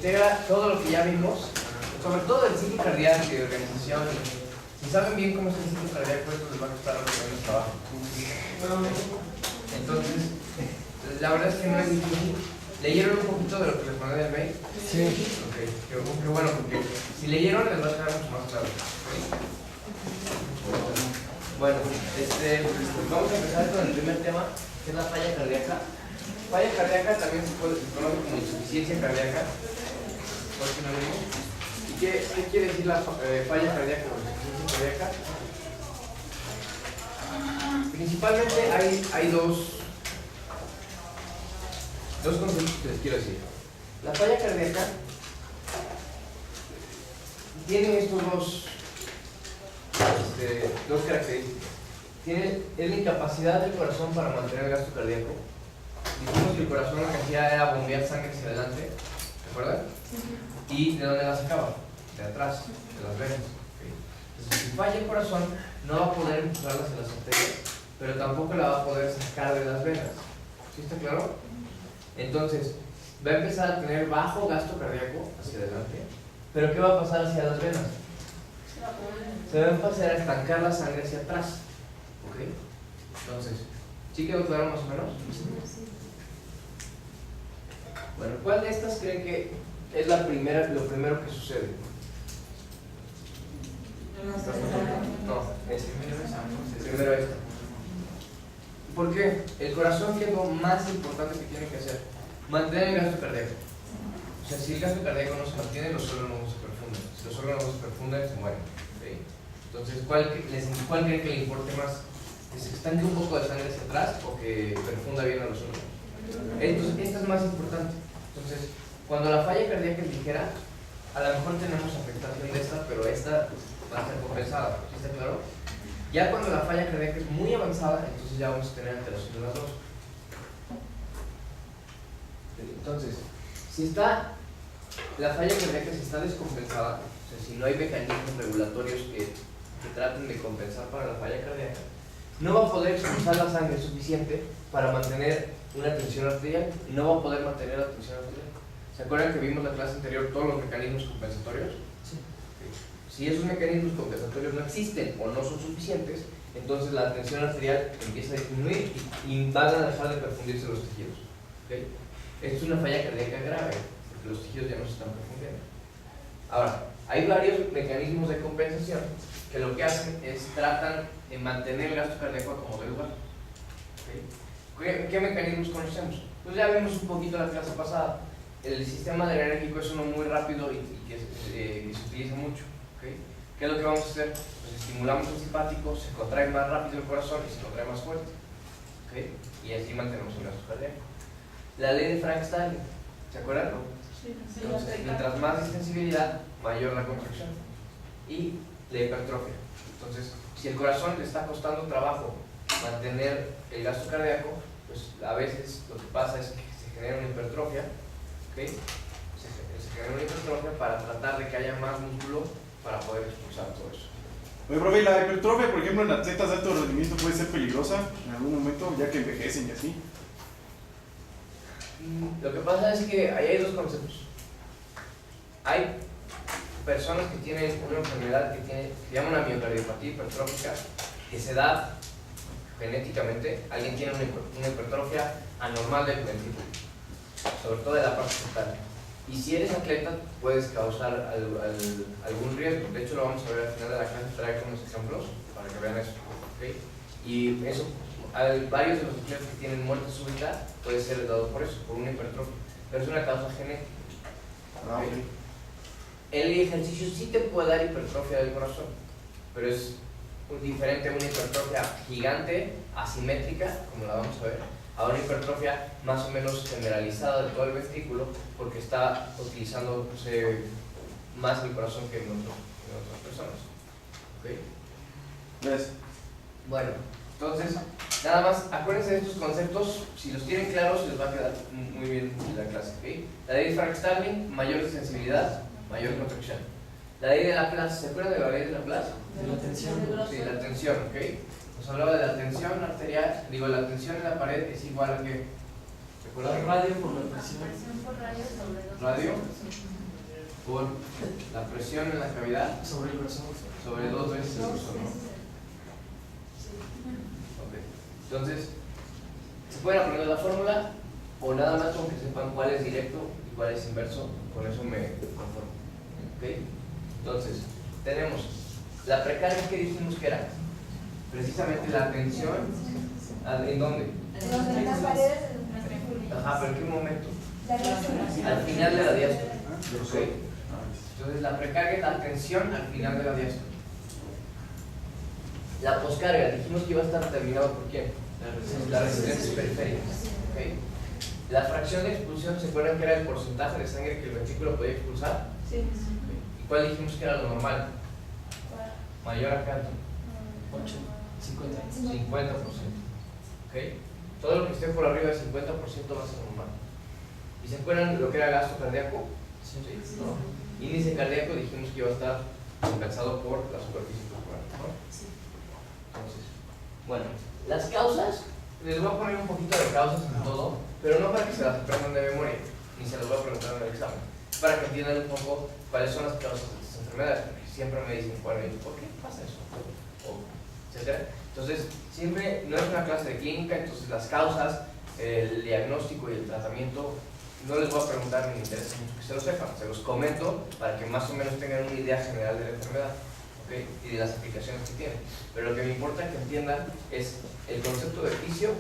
integra todo lo que ya vimos, sobre todo el ciclo cardíaco y de organización. Si saben bien cómo es el ciclo cardíaco, esto les va a costar menos trabajo. Entonces, la verdad es que no es difícil. ¿Leyeron un poquito de lo que les mandé en el mail? Sí. Ok, qué bueno, porque si leyeron les va a quedar mucho más claro. ¿Okay? Bueno, vamos a empezar con el primer tema, que es la falla cardíaca. Falla cardíaca también se conoce como insuficiencia cardíaca. ¿Por qué no lo digo? ¿Y qué quiere decir la falla cardíaca o insuficiencia cardíaca? Principalmente hay dos conceptos que les quiero decir. La falla cardíaca tiene estos dos características. Es la incapacidad del corazón para mantener el gasto cardíaco. Dijimos que el corazón lo que hacía era bombear sangre hacia adelante, ¿recuerdan? ¿Y de dónde la sacaba? De atrás, de las venas. Entonces, si falla el corazón, no va a poder empujarla hacia las arterias, pero tampoco la va a poder sacar de las venas. ¿Sí está claro? Entonces, va a empezar a tener bajo gasto cardíaco hacia adelante, pero ¿qué va a pasar hacia las venas? Se va a empezar a estancar la sangre hacia atrás. ¿Ok? Entonces, ¿sí quedó claro más o menos? Bueno, ¿cuál de estas creen que es lo primero que sucede? No, primero esta. ¿Por qué? El corazón, ¿qué es lo más importante que tiene que hacer? Mantener el gasto cardíaco. O sea, si el gasto cardíaco no se mantiene, los órganos no se perfunden. Si los órganos no se perfunden, se mueren. ¿Okay? Entonces, ¿cuál creen que le importe más? ¿Que se estanque un poco de sangre hacia atrás o que perfunda bien a los órganos? Entonces, esta es más importante. Entonces, cuando la falla cardíaca es ligera, a lo mejor tenemos afectación de esta, pero esta va a ser compensada. ¿Sí está claro? Ya cuando la falla cardíaca es muy avanzada, entonces ya vamos a tener alteración de las dos. Entonces, si la falla cardíaca está descompensada, o sea, si no hay mecanismos regulatorios que traten de compensar para la falla cardíaca, no va a poder expulsar la sangre suficiente para mantener una tensión arterial y no va a poder mantener la tensión arterial. ¿Se acuerdan que vimos en la clase anterior todos los mecanismos compensatorios? Sí. Si esos mecanismos compensatorios no existen o no son suficientes, entonces la tensión arterial empieza a disminuir y van a dejar de perfundirse los tejidos. ¿Okay? Esto es una falla cardíaca grave, porque los tejidos ya no se están perfundiendo. Ahora, hay varios mecanismos de compensación que lo que hacen es tratan de mantener el gasto cardíaco como de lugar. ¿Okay? ¿Qué mecanismos conocemos? Pues ya vimos un poquito la clase pasada. El sistema adrenérgico es uno muy rápido y que se utiliza mucho. ¿Okay? ¿Qué es lo que vamos a hacer? Pues estimulamos el simpático, se contrae más rápido el corazón y se contrae más fuerte. ¿Okay? Y así mantenemos el gasto cardíaco. La ley de Frank-Starling, ¿se acuerdan? Sí. Entonces, mientras más distensibilidad, mayor la contracción y la hipertrofia. Entonces, si el corazón le está costando trabajo mantener el gasto cardíaco, pues a veces lo que pasa es que se genera una hipertrofia. ¿Okay? Se genera una hipertrofia para tratar de que haya más músculo para poder expulsar todo eso. Oye, profe, la hipertrofia, por ejemplo, en atletas de alto rendimiento puede ser peligrosa en algún momento, ya que envejecen y así. Lo que pasa es que ahí hay dos conceptos. Hay personas que tienen una enfermedad que se llama una miocardiopatía hipertrófica, que se da genéticamente. Alguien tiene una hipertrofia anormal del ventrículo, sobre todo de la parte frontal. Y si eres atleta, puedes causar algún riesgo. De hecho, lo vamos a ver al final de la clase, traer unos ejemplos para que vean eso. ¿Okay? Y eso, varios de los atletas que tienen muerte súbita puede ser dado por eso, por una hipertrofia. Pero es una causa genética. ¿Okay? El ejercicio sí te puede dar hipertrofia del corazón, pero es diferente a una hipertrofia gigante, asimétrica, como la vamos a ver, a una hipertrofia más o menos generalizada de todo el ventrículo, porque está utilizando más el corazón que en otras personas. ¿Okay? Yes. Bueno, entonces, nada más, acuérdense de estos conceptos, si los tienen claros les va a quedar muy bien la clase. ¿Okay? La ley de Frank-Starling, mayor sensibilidad, mayor contracción. La ley de Laplace, ¿se acuerdan de la ley de Laplace? De la tensión. Sí, la tensión, ¿ok? Nos hablaba de la tensión arterial, la tensión en la pared es igual a que ¿Recuerdan? Radio por la presión. Radio por la presión en la cavidad Sobre el grosor. sobre 2 veces el grosor, ¿no? Ok. Entonces, se pueden aprender la fórmula o nada más con que sepan cuál es directo y cuál es inverso. Con eso me conformo. Ok. Entonces, tenemos la precarga que dijimos que era precisamente la tensión. ¿En dónde? En las paredes del ventrículo. Ajá, pero ¿en qué momento? La diástole. Al final de la diástole. Ok. Entonces la precarga es la tensión al final de la diástole. La poscarga, dijimos que iba a estar determinado por quién. Las resistencias periféricas. ¿Okay? La fracción de expulsión, ¿se acuerdan que era el porcentaje de sangre que el ventrículo podía expulsar? Sí. ¿Y cuál dijimos que era lo normal? Mayor a cuánto. 50. 50%. ¿Okay? Todo lo que esté por arriba del 50% va a ser normal. ¿Y se acuerdan de lo que era gasto cardíaco? Sí. ¿No? Índice cardíaco dijimos que iba a estar compensado por la superficie corporal, ¿no? Entonces, bueno, las causas, les voy a poner un poquito de causas en todo, pero no para que se las aprendan de memoria, ni se las voy a preguntar en el examen, para que entiendan un poco cuáles son las causas de estas enfermedades, porque siempre me dicen, bueno, ¿por qué pasa eso? O etcétera. Entonces, siempre no es una clase de clínica, entonces las causas, el diagnóstico y el tratamiento no les voy a preguntar ni me interesa mucho que se lo sepan, se los comento para que más o menos tengan una idea general de la enfermedad, ¿okay? Y de las aplicaciones que tiene. Pero lo que me importa que entiendan es el concepto de fisio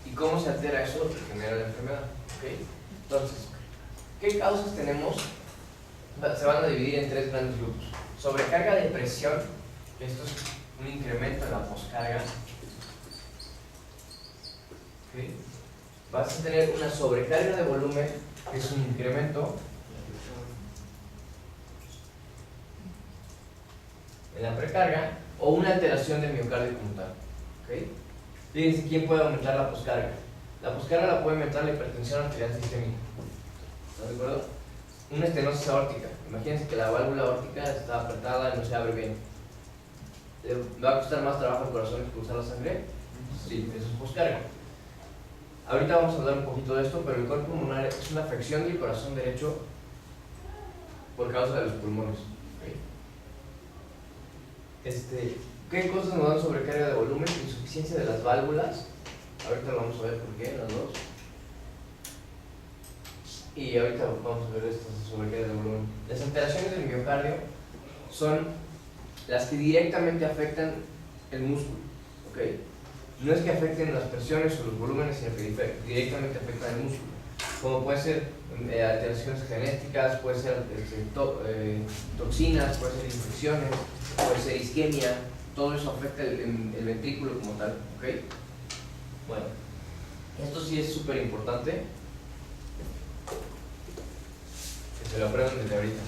y cómo se altera eso que genera la enfermedad, ¿okay? Entonces, ¿qué causas tenemos? Se van a dividir en 3 grandes grupos. Sobrecarga de presión, esto es un incremento en la poscarga, ¿okay? Vas a tener una sobrecarga de volumen, que es un incremento en la precarga, o una alteración del miocardio como tal. ¿Okay? Fíjense quién puede aumentar la poscarga. La poscarga la puede aumentar la hipertensión arterial sistémica. ¿Están de acuerdo? Una estenosis aórtica. Imagínense que la válvula aórtica está apretada y no se abre bien. ¿Le va a costar más trabajo al corazón expulsar la sangre? Sí, eso es poscarga. Ahorita vamos a hablar un poquito de esto, pero el cuerpo pulmonar es una afección del corazón derecho por causa de los pulmones. ¿Okay? ¿Qué cosas nos dan sobrecarga de volumen? Insuficiencia de las válvulas. Ahorita lo vamos a ver por qué, las dos. Y ahorita vamos a ver estas sobrecargas de volumen. Las alteraciones del miocardio son las que directamente afectan el músculo. ¿Okay? No es que afecten las presiones o los volúmenes, sino que directamente afectan el músculo. Como puede ser alteraciones genéticas, puede ser toxinas, puede ser infecciones, puede ser isquemia. Todo eso afecta el ventrículo como tal. ¿Okay? Bueno, esto sí es súper importante que se lo aprendan desde ahorita.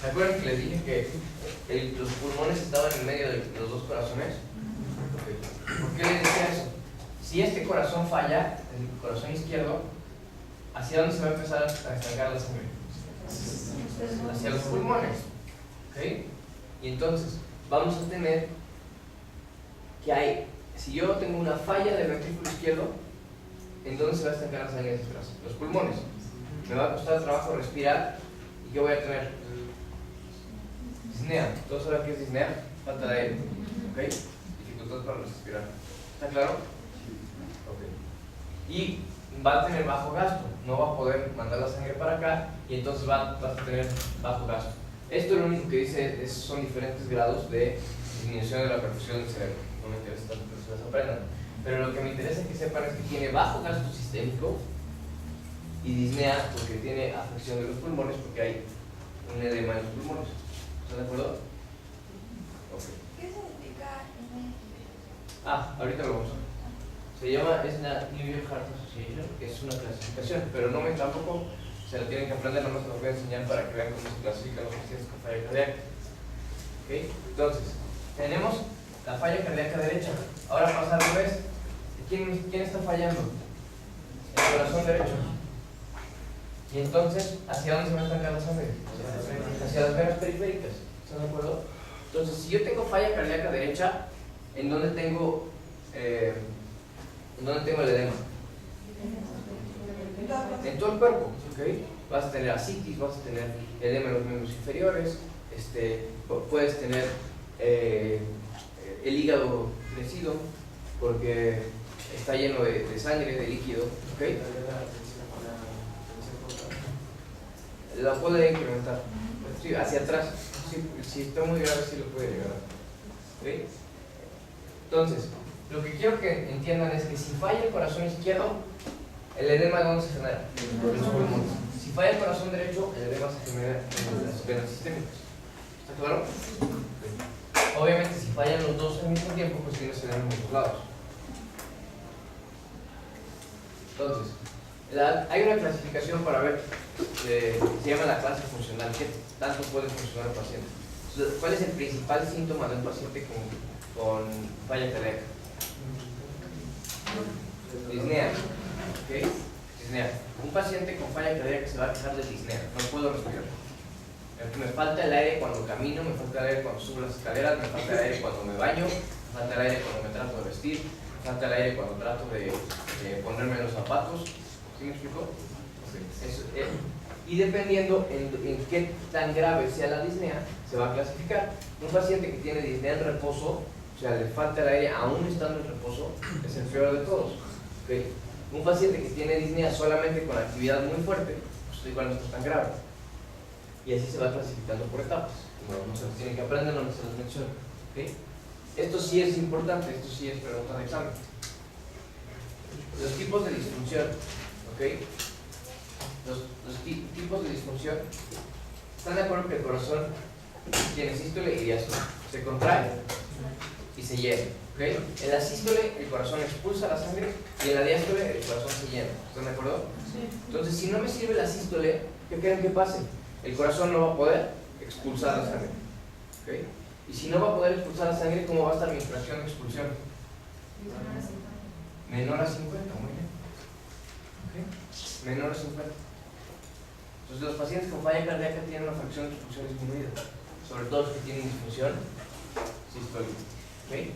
¿Se acuerdan que les dije que los pulmones estaban en medio de los dos corazones? ¿Por qué les decía eso? Si este corazón falla, el corazón izquierdo, ¿hacia dónde se va a empezar a estancar la sangre? Hacia los pulmones. ¿Okay? Y entonces vamos a tener que si yo tengo una falla del ventrículo izquierdo, ¿en dónde se va a estancar la sangre hacia atrás? Los pulmones. Me va a costar trabajo respirar. ¿Y qué voy a tener? Disnea. ¿Todos saben qué es disnea? Falta de aire. ¿Okay? Dificultad para respirar. ¿Está claro? Ok. Y va a tener bajo gasto. No va a poder mandar la sangre para acá y entonces vas a tener bajo gasto. Esto lo único que dice son diferentes grados de disminución de la perfusión del cerebro. No me interesa tanto que se las aprendan. Pero lo que me interesa que sepan es que tiene bajo gasto sistémico y disnea porque tiene afección de los pulmones, porque hay un edema en los pulmones. ¿Están de acuerdo? Ok. ¿Qué significa NIH? Ahorita lo vamos a ver. Se llama, es la New York Heart Association, que es una clasificación, pero no me tampoco se la tienen que aprender, no se los voy a enseñar para que vean cómo se clasifican los pacientes con falla cardíaca. ¿Ok? Entonces, tenemos la falla cardíaca derecha. Ahora pasa al revés. ¿Quién está fallando? El corazón derecho. Y entonces, ¿hacia dónde se va a estancar la sangre? Hacia las venas periféricas. ¿Están de acuerdo? Entonces, si yo tengo falla cardíaca derecha, ¿en dónde tengo el edema? En todo el cuerpo, ¿ok? Vas a tener ascitis, vas a tener edema en los miembros inferiores, puedes tener el hígado crecido porque está lleno de sangre, de líquido, ¿ok? La puede incrementar, sí, hacia atrás, sí, si está muy grave sí lo puede llegar, ¿ok? Entonces, lo que quiero que entiendan es que si falla el corazón izquierdo, el edema ¿dónde se genera? En los pulmones. Si falla el corazón derecho, el edema se genera en las venas sistémicas. ¿Está claro? Okay. Obviamente, si fallan los dos al mismo tiempo, pues tienes edema en los lados. Entonces, hay una clasificación para ver, se llama la clase funcional, qué tanto puede funcionar el paciente. Entonces, ¿cuál es el principal síntoma de un paciente con falla cardíaca? Disnea. ¿Okay? Disnea. Un paciente con falla cardíaca se va a quejar de disnea, no puedo respirar. Me falta el aire cuando camino, me falta el aire cuando subo las escaleras, me falta el aire cuando me baño, me falta el aire cuando me trato de vestir, me falta el aire cuando trato de ponerme los zapatos. ¿Sí me explico? Y dependiendo en qué tan grave sea la disnea, se va a clasificar. Un paciente que tiene disnea en reposo, o sea, le falta el aire aún estando en reposo, es el peor de todos. ¿Okay? Un paciente que tiene disnea solamente con actividad muy fuerte, pues igual no está tan grave. Y así se va clasificando por etapas. No se los tienen que aprender, no se los menciono. ¿Okay? Esto sí es importante, esto sí es pregunta de examen. Los tipos de disfunción. ¿Okay? Los tipos de disfunción. ¿Están de acuerdo que el corazón tiene sístole y diástole? Se contrae y se llena. ¿Okay? En la sístole el corazón expulsa la sangre y en la diástole el corazón se llena. ¿Están de acuerdo? Sí. Entonces, si no me sirve la sístole, ¿qué creen que pase? El corazón no va a poder expulsar la sangre. ¿Okay? Y si no va a poder expulsar la sangre, ¿cómo va a estar mi fracción de expulsión? Menor a 50, muy bien. ¿Okay? Menor a 50. Entonces, los pacientes con falla cardíaca tienen una fracción de expulsión disminuida, sobre todo los que tienen disfunción sistólica. ¿Okay?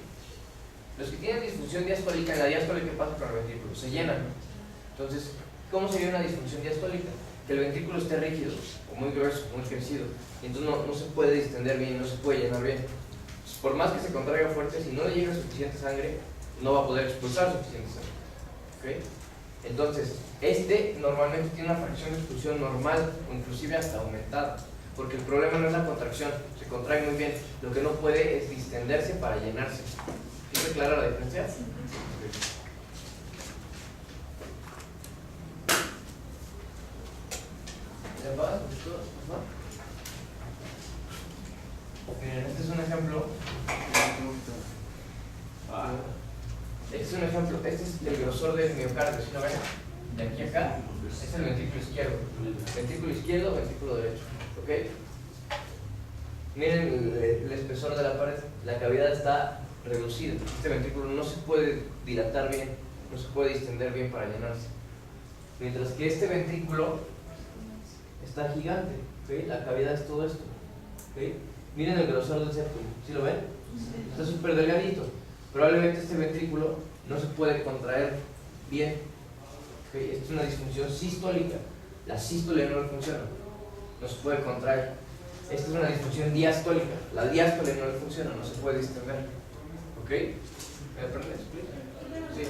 Los que tienen disfunción diastólica, en la diástole, ¿qué pasa con el ventrículo? Se llenan. Entonces, ¿cómo sería una disfunción diastólica? Que el ventrículo esté rígido, o muy grueso, muy crecido, y entonces no se puede distender bien, no se puede llenar bien. Entonces, por más que se contraiga fuerte, si no le llega suficiente sangre, no va a poder expulsar suficiente sangre. ¿Okay? Entonces, normalmente tiene una fracción de expulsión normal, o inclusive hasta aumentada, porque el problema no es la contracción, se contrae muy bien, lo que no puede es distenderse para llenarse. ¿Está clara la diferencia? Okay. Miren, este es un ejemplo. Este es un ejemplo. Este es el grosor del miocardio. ¿Sí lo ven? De aquí a acá. Este es el ventrículo izquierdo. Ventrículo izquierdo, ventrículo derecho. ¿Ok? Miren el espesor de la pared. La cavidad está reducida. Este ventrículo no se puede dilatar bien, no se puede distender bien para llenarse. Mientras que este ventrículo está gigante, ¿okay? La cavidad es todo esto, ¿okay? Miren el grosor del septum, ¿sí lo ven? Está súper delgadito. Probablemente este ventrículo no se puede contraer bien, ¿okay? Esta es una disfunción sistólica. La sístole no le funciona, no se puede contraer. Esta es una disfunción diastólica. La diástole no le funciona, no se puede distender, ¿ok? ¿Me aprendes? Sí.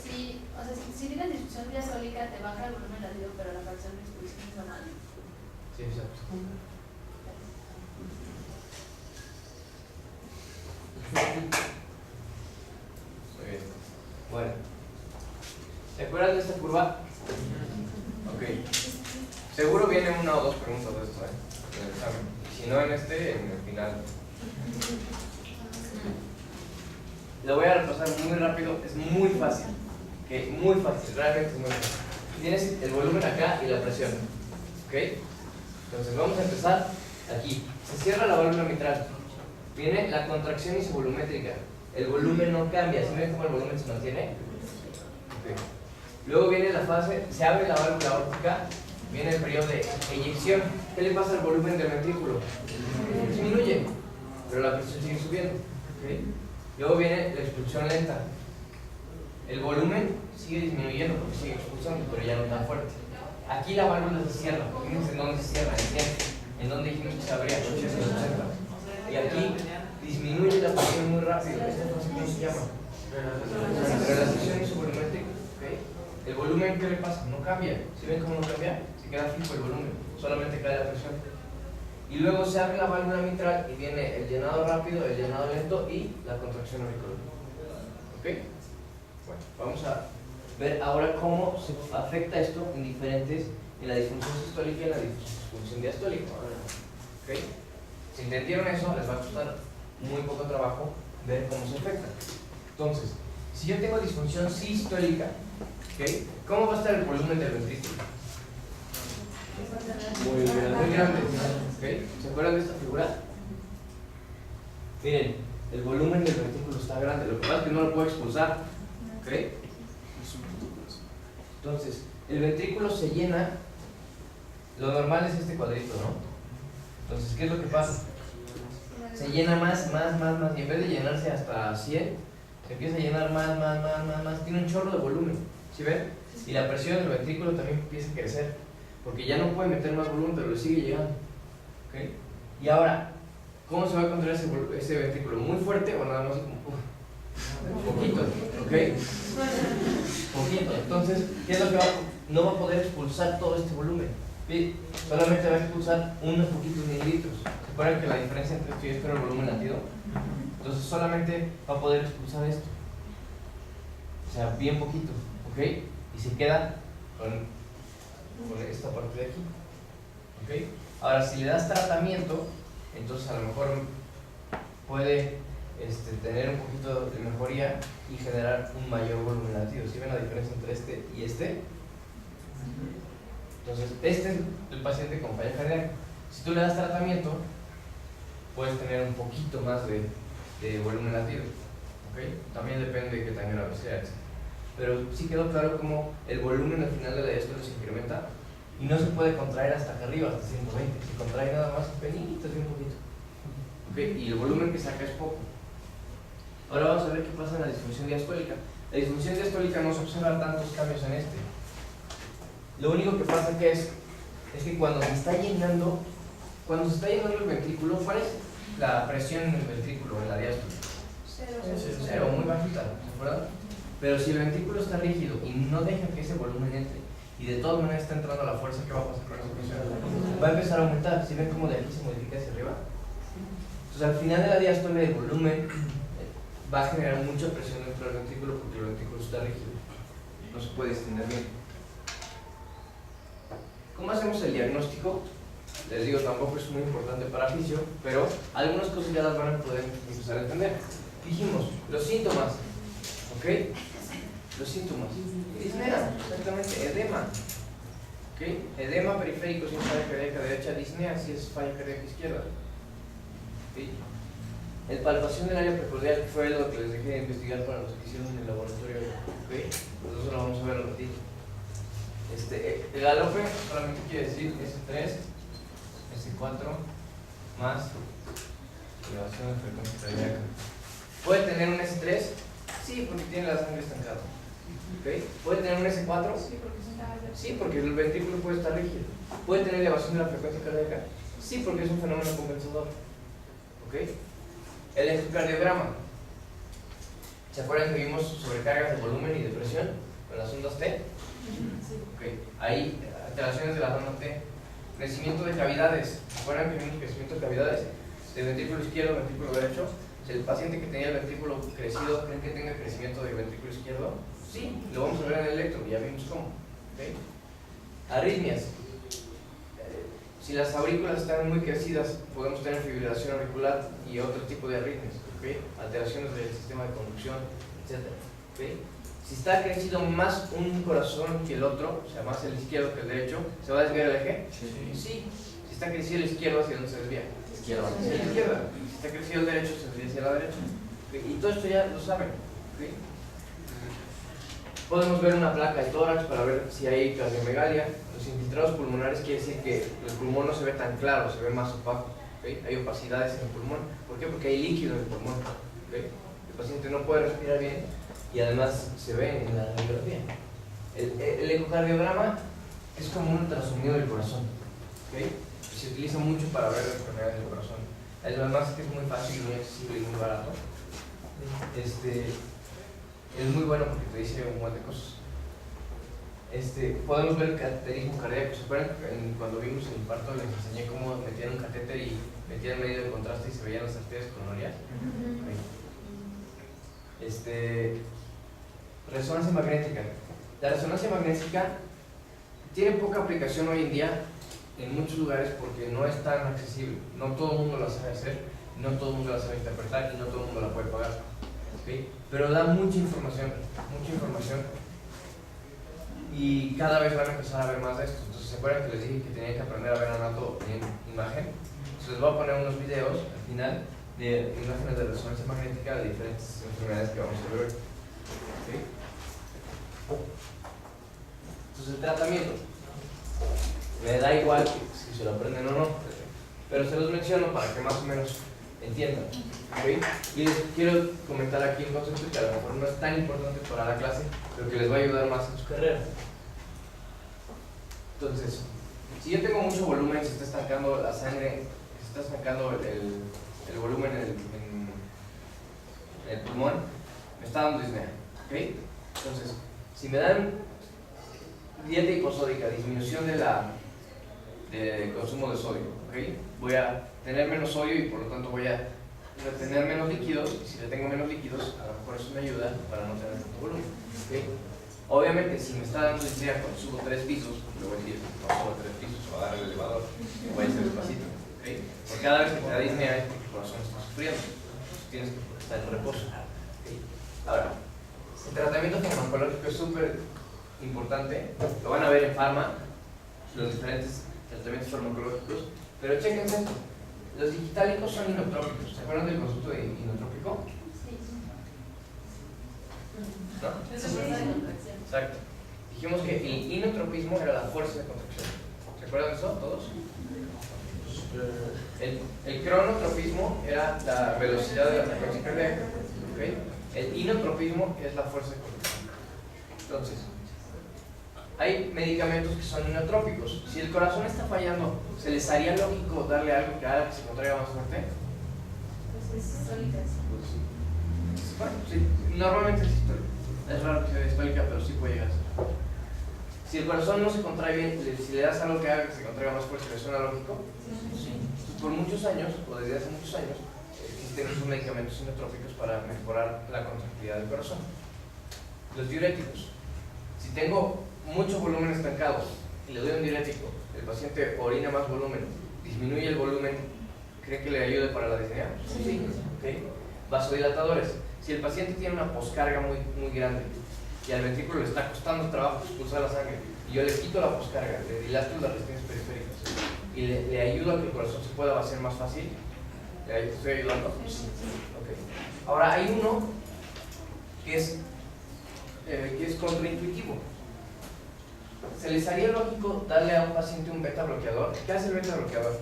Sí, o sea, si tienes disfunción diastólica te baja el volumen latido, pero la fracción de expulsión es normal. Sí, exacto. Muy bien. Bueno. ¿Se acuerdan de esta curva? Ok. Seguro vienen una o dos preguntas de esto, en el examen. Si no en en el final. Lo voy a repasar muy rápido, es muy fácil. ¿Okay? Muy fácil, realmente es muy fácil. Tienes el volumen acá y la presión. ¿Ok? Entonces vamos a empezar aquí. Se cierra la válvula mitral. Viene la contracción isovolumétrica. El volumen no cambia. ¿Sí ven cómo el volumen se mantiene? Okay. Luego viene la fase, se abre la válvula aórtica, viene el periodo de eyección. ¿Qué le pasa al volumen del ventrículo? Disminuye, pero la presión sigue subiendo. ¿Okay? Luego viene la expulsión lenta. el volumen sigue disminuyendo porque sigue expulsando, pero ya no tan fuerte. Aquí la válvula se cierra. Fíjense en dónde se cierra, en dónde dijimos que se abría, 80 y 80. Y aquí disminuye la presión muy rápido. ¿Esta cosa cómo se llama? Relajación isovolumétrica. ¿Okay? El volumen, ¿qué le pasa? No cambia. ¿Sí ven cómo no cambia? Se queda fijo el volumen, solamente cae la presión. Y luego se abre la válvula mitral y viene el llenado rápido, el llenado lento y la contracción auricular. ¿Ok? Bueno, vamos a ver ahora cómo se afecta esto en la disfunción sistólica y en la disfunción diastólica. ¿Ok? Si entendieron eso, les va a costar muy poco trabajo ver cómo se afecta. Entonces, si yo tengo disfunción sistólica, ¿okay? ¿Cómo va a estar el volumen del ventrículo? Muy grande. ¿Okay? ¿Se acuerdan de esta figura? Miren, el volumen del ventrículo está grande, lo que pasa es que no lo puedo expulsar. ¿Okay? Entonces, el ventrículo se llena, lo normal es este cuadrito, ¿no? Entonces, ¿qué es lo que pasa? Se llena más, y en vez de llenarse hasta 100, se empieza a llenar más, tiene un chorro de volumen, ¿sí ven? Y la presión del ventrículo también empieza a crecer, porque ya no puede meter más volumen, pero le sigue llegando. ¿Okay? Y ahora, ¿cómo se va a controlar ese ventrículo? ¿Muy fuerte o nada más como poquito? ¿Ok? Poquito. Entonces, ¿qué es lo que va a pasar? No va a poder expulsar todo este volumen. ¿Sí? Solamente va a expulsar unos poquitos mililitros. ¿Se acuerdan que la diferencia entre esto y esto era el volumen latido? Entonces solamente va a poder expulsar esto. O sea, bien poquito. ¿Ok? Y se queda con esta parte de aquí. ¿Ok? Ahora, si le das tratamiento, entonces a lo mejor puede tener un poquito de mejoría y generar un mayor volumen latido. ¿Sí ven la diferencia entre este y este? Entonces, este es el paciente con falla cardíaca. Si tú le das tratamiento, puedes tener un poquito más de volumen latido. ¿Okay? También depende de qué tan grave sea, etc. Pero sí quedó claro cómo el volumen al final de la diástole se incrementa y no se puede contraer hasta acá arriba, hasta 120. Se contrae nada más penitas y un poquito. ¿Okay? Y el volumen que saca es poco. Ahora vamos a ver qué pasa en la disfunción diastólica. La disfunción diastólica no se observa tantos cambios en este. Lo único que pasa que es que cuando se está llenando el ventrículo, ¿cuál es la presión en el ventrículo, en la diástole? Cero, muy bajita, ¿de acuerdo? Pero si el ventrículo está rígido y no deja que ese volumen entre, y de todas maneras está entrando la fuerza, ¿qué va a pasar con esa presión? Va a empezar a aumentar. ¿Sí ven cómo de aquí se modifica hacia arriba? Entonces al final de la diástole el volumen va a generar mucha presión dentro del ventrículo porque el ventrículo está rígido, no se puede extender bien. ¿Cómo hacemos el diagnóstico? Les digo, tampoco es muy importante para fisio, pero algunas cosas ya las van a poder empezar a entender. Dijimos, los síntomas, ¿ok? Los síntomas. Disnea, exactamente, edema. ¿Ok? Edema periférico si es falla cardíaca derecha, disnea si es falla cardíaca izquierda. ¿Ok? El palpación del área precordial, que fue lo que les dejé de investigar para los que hicieron en el laboratorio. ¿Ok? Pues eso lo vamos a ver un ratito. El galope solamente quiere decir S3, S4 más elevación de frecuencia cardíaca. ¿Puede tener un S3? Sí, porque tiene la sangre estancada. ¿Okay? ¿Puede tener un S4? Sí, porque el ventrículo puede estar rígido. ¿Puede tener elevación de la frecuencia cardíaca? Sí, porque es un fenómeno compensador. ¿Okay? El electrocardiograma. ¿Se acuerdan que vimos sobrecargas de volumen y de presión con las ondas T? Okay. Hay alteraciones de la zona T. Crecimiento de cavidades. ¿Se acuerdan que vimos crecimiento de cavidades? Del ventrículo izquierdo, ventrículo derecho. Si el paciente que tenía el ventrículo crecido, ¿creen que tenga crecimiento del ventrículo izquierdo? Sí, lo vamos a ver en el electro, ya vimos cómo. ¿Okay? Arritmias. Si las aurículas están muy crecidas, podemos tener fibrilación auricular y otro tipo de arritmias. ¿Okay? Alteraciones del sistema de conducción, etc. ¿Okay? Si está crecido más un corazón que el otro, o sea, más el izquierdo que el derecho, ¿se va a desviar el eje? Sí. Si está crecido el izquierdo, ¿hacia dónde se desvía? Izquierda. Hacia la izquierda. Si está crecido el derecho, se desvía hacia la derecha. ¿Okay? Y todo esto ya lo saben. ¿Okay? Podemos ver una placa de tórax para ver si hay cardiomegalia. Los infiltrados pulmonares quiere decir que el pulmón no se ve tan claro, se ve más opaco. ¿Okay? Hay opacidades en el pulmón. ¿Por qué? Porque hay líquido en el pulmón. ¿Okay? El paciente no puede respirar bien y además se ve en la radiografía. El ecocardiograma es como un ultrasonido del corazón, ¿okay? Se utiliza mucho para ver las enfermedades del corazón. Además que es muy fácil, muy accesible y muy barato. Es muy bueno porque te dice un montón de cosas. Podemos ver el cateterismo cardíaco. ¿Se acuerdan cuando vimos el infarto les enseñé cómo metían un catéter y metían medio de contraste y se veían las arterias coronarias? Resonancia magnética. La resonancia magnética tiene poca aplicación hoy en día en muchos lugares porque no es tan accesible. No todo el mundo la sabe hacer, no todo el mundo la sabe interpretar y no todo el mundo la puede pagar. ¿Okay? Pero da mucha información y cada vez van a empezar a ver más de esto. Entonces, ¿se acuerdan que les dije que tenían que aprender a ver anato en imagen? Entonces les voy a poner unos videos al final de imágenes de resonancia magnética de diferentes enfermedades que vamos a ver. ¿Okay? Entonces el tratamiento me da igual si se lo aprenden o no, pero se los menciono para que más o menos entiendan. ¿Okay? Y les quiero comentar aquí un concepto que a lo mejor no es tan importante para la clase, pero que les va a ayudar más en su carrera. Entonces, si yo tengo mucho volumen, se está estancando la sangre, se está estancando el volumen en el pulmón, me está dando disnea. ¿Okay? Entonces, si me dan dieta hiposódica, disminución de consumo de sodio, ¿okay? Voy a tener menos sodio y por lo tanto voy a tener menos líquidos, y si le tengo menos líquidos, a lo mejor eso me ayuda para no tener tanto volumen. ¿Okay? Obviamente, si me está dando disnea cuando subo 3 pisos, le voy a decir, no subo 3 pisos, o a dar el elevador, voy a hacer despacito. ¿Okay? Porque cada vez que te da disnea es porque el corazón está sufriendo, entonces tienes que estar en reposo. ¿Okay? Ahora, el tratamiento farmacológico es súper importante, lo van a ver en Pharma, los diferentes tratamientos farmacológicos, pero chéquense esto, los digitálicos son inotrópicos. ¿Se acuerdan del concepto de inotrópico? ¿No? Exacto. Dijimos que el inotropismo era la fuerza de contracción. ¿Se acuerdan de eso todos? El cronotropismo era la velocidad de la frecuencia cardíaca. ¿Okay? El inotropismo es la fuerza de contracción. Entonces, hay medicamentos que son inotrópicos. Si el corazón está fallando, ¿se les haría lógico darle algo que haga que se contraiga más fuerte? Pues es histórica. Bueno, sí, normalmente es histórica. Es raro que sea histórica, pero sí puede llegar a ser. Si el corazón no se contrae bien, si le das algo que haga que se contraiga más fuerte, ¿le suena lógico? Sí. Por muchos años, o desde hace muchos años, existen esos medicamentos inotrópicos para mejorar la contractilidad del corazón. Los diuréticos. Si tengo mucho volumen estancado y le doy un diurético, el paciente orina más volumen, disminuye el volumen, ¿cree que le ayude para la disnea? Sí. ¿Okay? Vasodilatadores. Si el paciente tiene una poscarga muy grande y al ventrículo le está costando trabajo expulsar la sangre y yo le quito la poscarga, le dilato las regiones periféricas y le ayudo a que el corazón se pueda vaciar más fácil, ¿le estoy ayudando? Sí. Okay. Ahora hay uno que es contraintuitivo. ¿Se les haría lógico darle a un paciente un beta bloqueador? ¿Qué hace el beta bloqueador?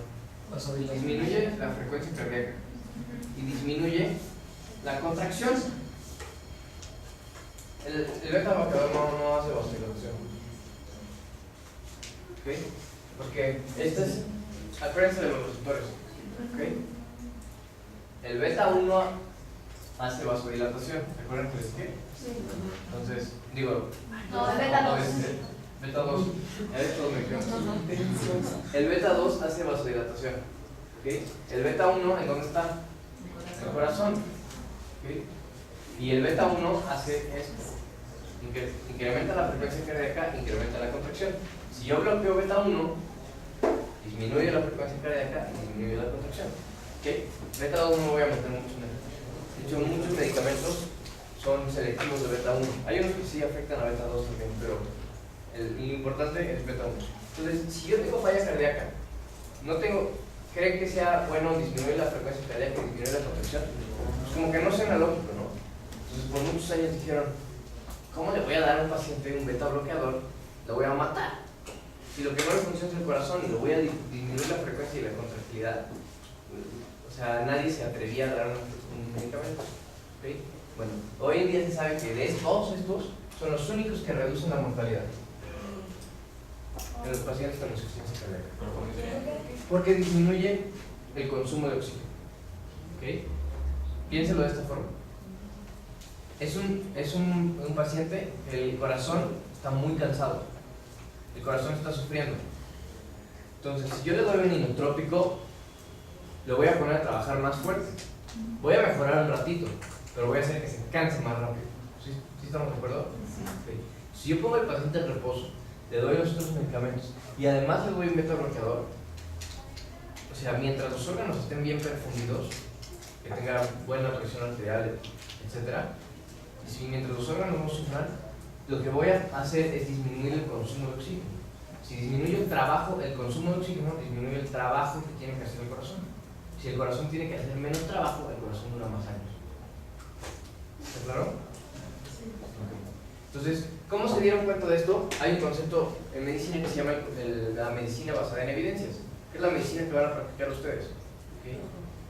Disminuye la frecuencia cardíaca y disminuye la contracción. El beta bloqueador no hace vasodilatación. ¿Okay? Porque acuérdense de los receptores. ¿Okay? El beta 1 hace vasodilatación. ¿Se acuerdan que les dije? Sí. Entonces, digo. No, el beta 2. Beta 2. El beta 2 hace vasodilatación. ¿Okay? El beta 1, ¿en dónde está? En el corazón. ¿Okay? Y el beta 1 hace esto. Incrementa la frecuencia cardíaca, incrementa la contracción. Si yo bloqueo beta 1, disminuye la frecuencia cardíaca y disminuye la contracción. ¿Okay? Beta 2 no voy a meter mucho en él. De hecho, muchos medicamentos son selectivos de beta 1. Hay unos que sí afectan a beta 2 también, pero lo importante es beta 1. Entonces, si yo tengo falla cardíaca, ¿creen que sea bueno disminuir la frecuencia cardíaca y disminuir la contracción? Pues como que no suena lógico, ¿no? Entonces, por muchos años dijeron, ¿cómo le voy a dar a un paciente un beta bloqueador? Lo voy a matar. Si lo que no le funciona es el corazón y lo voy a disminuir la frecuencia y la contractilidad, o sea, nadie se atrevía a dar un medicamento. ¿Okay? Bueno, hoy en día se sabe que de todos estos son los únicos que reducen la mortalidad en los pacientes con insuficiencia cardíaca. Porque disminuye el consumo de oxígeno. ¿Ok? Piénselo de esta forma. Es un paciente que el corazón está muy cansado. El corazón está sufriendo. Entonces, si yo le doy un inotrópico, lo voy a poner a trabajar más fuerte. Voy a mejorar un ratito, pero voy a hacer que se canse más rápido. ¿Sí estamos de acuerdo? Okay. Si yo pongo al paciente en reposo, le doy los otros medicamentos y además le doy un beta bloqueador, o sea, mientras los órganos estén bien perfundidos, que tenga buena presión arterial, etc. Y si mientras los órganos no sufran, lo que voy a hacer es disminuir el consumo de oxígeno. Si disminuye el consumo de oxígeno, disminuye el trabajo que tiene que hacer el corazón. Si el corazón tiene que hacer menos trabajo, el corazón dura más años. ¿Está claro? Sí. Entonces, ¿cómo se dieron cuenta de esto? Hay un concepto en medicina que se llama la medicina basada en evidencias, que es la medicina que van a practicar ustedes, ¿okay?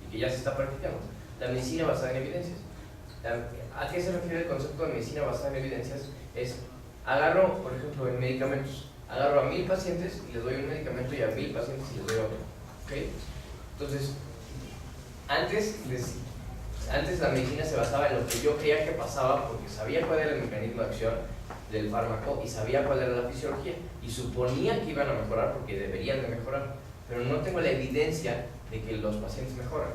Y que ya se está practicando. La medicina basada en evidencias. ¿A qué se refiere el concepto de medicina basada en evidencias? Es, agarro, por ejemplo, en medicamentos, agarro a 1000 pacientes y les doy un medicamento y a 1000 pacientes y les doy otro. ¿Okay? Entonces, antes la medicina se basaba en lo que yo creía que pasaba porque sabía cuál era el mecanismo de acción del fármaco y sabía cuál era la fisiología y suponía que iban a mejorar porque deberían de mejorar, pero no tengo la evidencia de que los pacientes mejoran,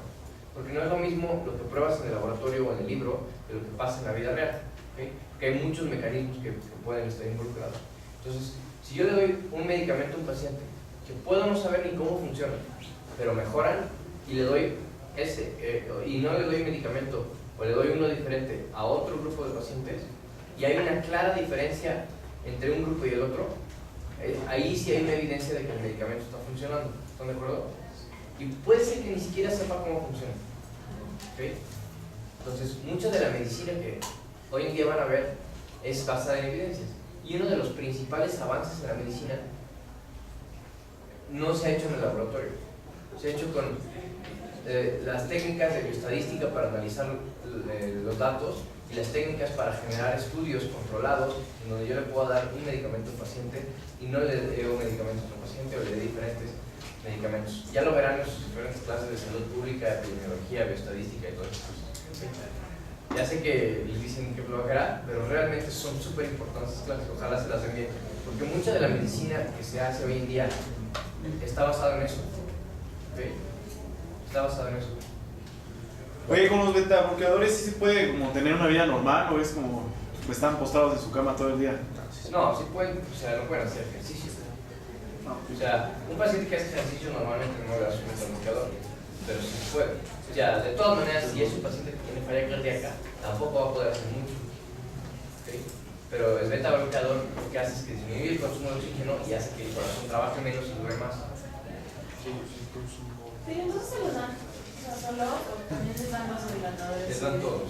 porque no es lo mismo lo que pruebas en el laboratorio o en el libro que lo que pasa en la vida real, ¿okay? Porque hay muchos mecanismos que pueden estar involucrados. Entonces, si yo le doy un medicamento a un paciente que puedo no saber ni cómo funciona, pero mejoran, y le doy y no le doy medicamento o le doy uno diferente a otro grupo de pacientes y hay una clara diferencia entre un grupo y el otro, ahí sí hay una evidencia de que el medicamento está funcionando. ¿Están de acuerdo? Y puede ser que ni siquiera sepa cómo funciona. ¿Okay? Entonces, mucha de la medicina que hoy en día van a ver es basada en evidencias, y uno de los principales avances en la medicina no se ha hecho en el laboratorio, se ha hecho con las técnicas de bioestadística para analizar los datos y las técnicas para generar estudios controlados en donde yo le puedo dar un medicamento al paciente y no le doy un medicamento a otro paciente o le doy diferentes medicamentos. Ya lo verán en sus diferentes clases de salud pública, epidemiología, bioestadística y todas esas cosas. Ya sé que les dicen que flojera, pero realmente son súper importantes esas clases, ojalá se las den bien, porque mucha de la medicina que se hace hoy en día está basada en eso. ¿Okay? Está basado en eso. Oye, con los beta bloqueadores ¿sí se puede como tener una vida normal o es como están postrados en su cama todo el día? No, sí pueden, o sea, no pueden hacer ejercicio. O sea, un paciente que hace ejercicio normalmente no le da su beta bloqueador, pero sí puede. O sea, de todas maneras, si es un paciente que tiene falla cardíaca, tampoco va a poder hacer mucho. ¿Okay? Pero el beta bloqueador lo que hace es que disminuye el consumo de oxígeno y hace que el corazón trabaje menos y dure más. Pero entonces se los dan, o sea, solo o también les dan vasodilatadores. Les dan todos.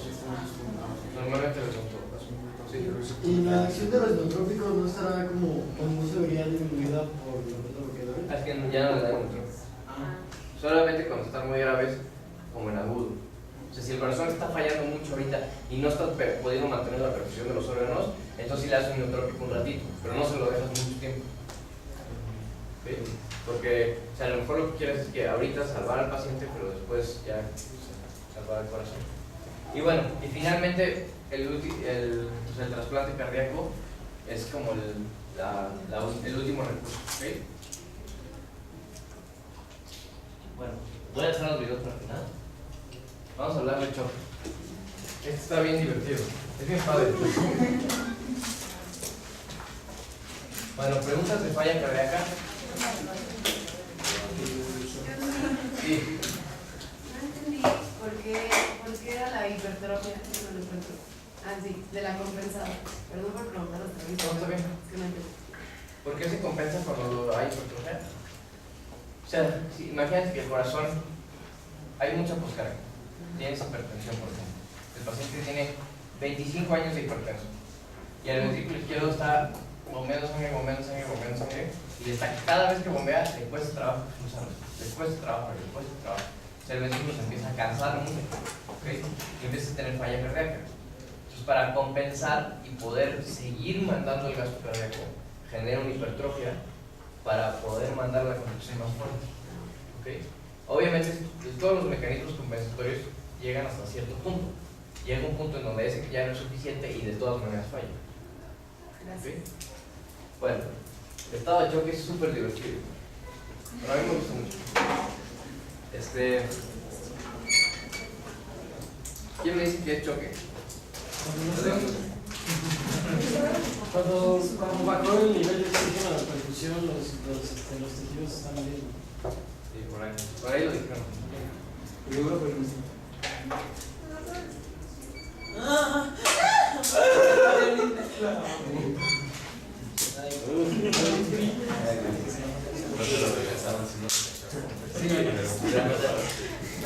Normalmente les dan todos. Sí. ¿Y la acción de los inotrópicos no estará como, no se vería disminuida por los beta-bloqueadores? Es que ya no le dan otro. Solamente cuando están muy graves, como en agudo. O sea, si el corazón está fallando mucho ahorita y no está pudiendo mantener la perfusión de los órganos, entonces sí le das un inotrópico un ratito, pero no se lo dejas mucho tiempo. ¿Sí? Porque, o sea, a lo mejor lo que quieres es que ahorita salvar al paciente, pero después ya salvar al corazón. Y bueno, y finalmente el trasplante cardíaco es como el último recurso. ¿Okay? Bueno, voy a dejar los videos para el final. Vamos a hablar de choque. Este está bien divertido, es bien padre. Bueno, preguntas de falla cardíaca. Sí. No entendí por qué era la hipertrofia. Ah, sí, de la compensada. Perdón por preguntar otra vez. No, está bien. Es que no entendí. ¿Por qué se compensa cuando hay hipertrofia? O sea, imagínate que el corazón, hay mucha poscarga. Tienes hipertensión, por ejemplo. El paciente tiene 25 años de hipertensión y el ventrículo izquierdo está bombeando sangre, y cada vez que bombea le cuesta trabajo expulsarlo, le cuesta trabajo. O sea, el ventrículo se empieza a cansar mucho, ¿okay? Y empieza a tener falla cardíaca. Entonces, para compensar y poder seguir mandando el gasto cardíaco, genera una hipertrofia para poder mandar la contracción más fuerte. ¿Okay? Obviamente, todos los mecanismos compensatorios llegan hasta cierto punto. Llega un punto en donde ese ya no es suficiente y de todas maneras falla. ¿Okay? Bueno, el estado de choque es súper divertido. Pero a mí me gusta mucho. ¿Quién me dice que es choque? Cuando bajó el nivel de oxígeno a la perfusión, los tejidos están bien. Sí, por ahí lo dijeron.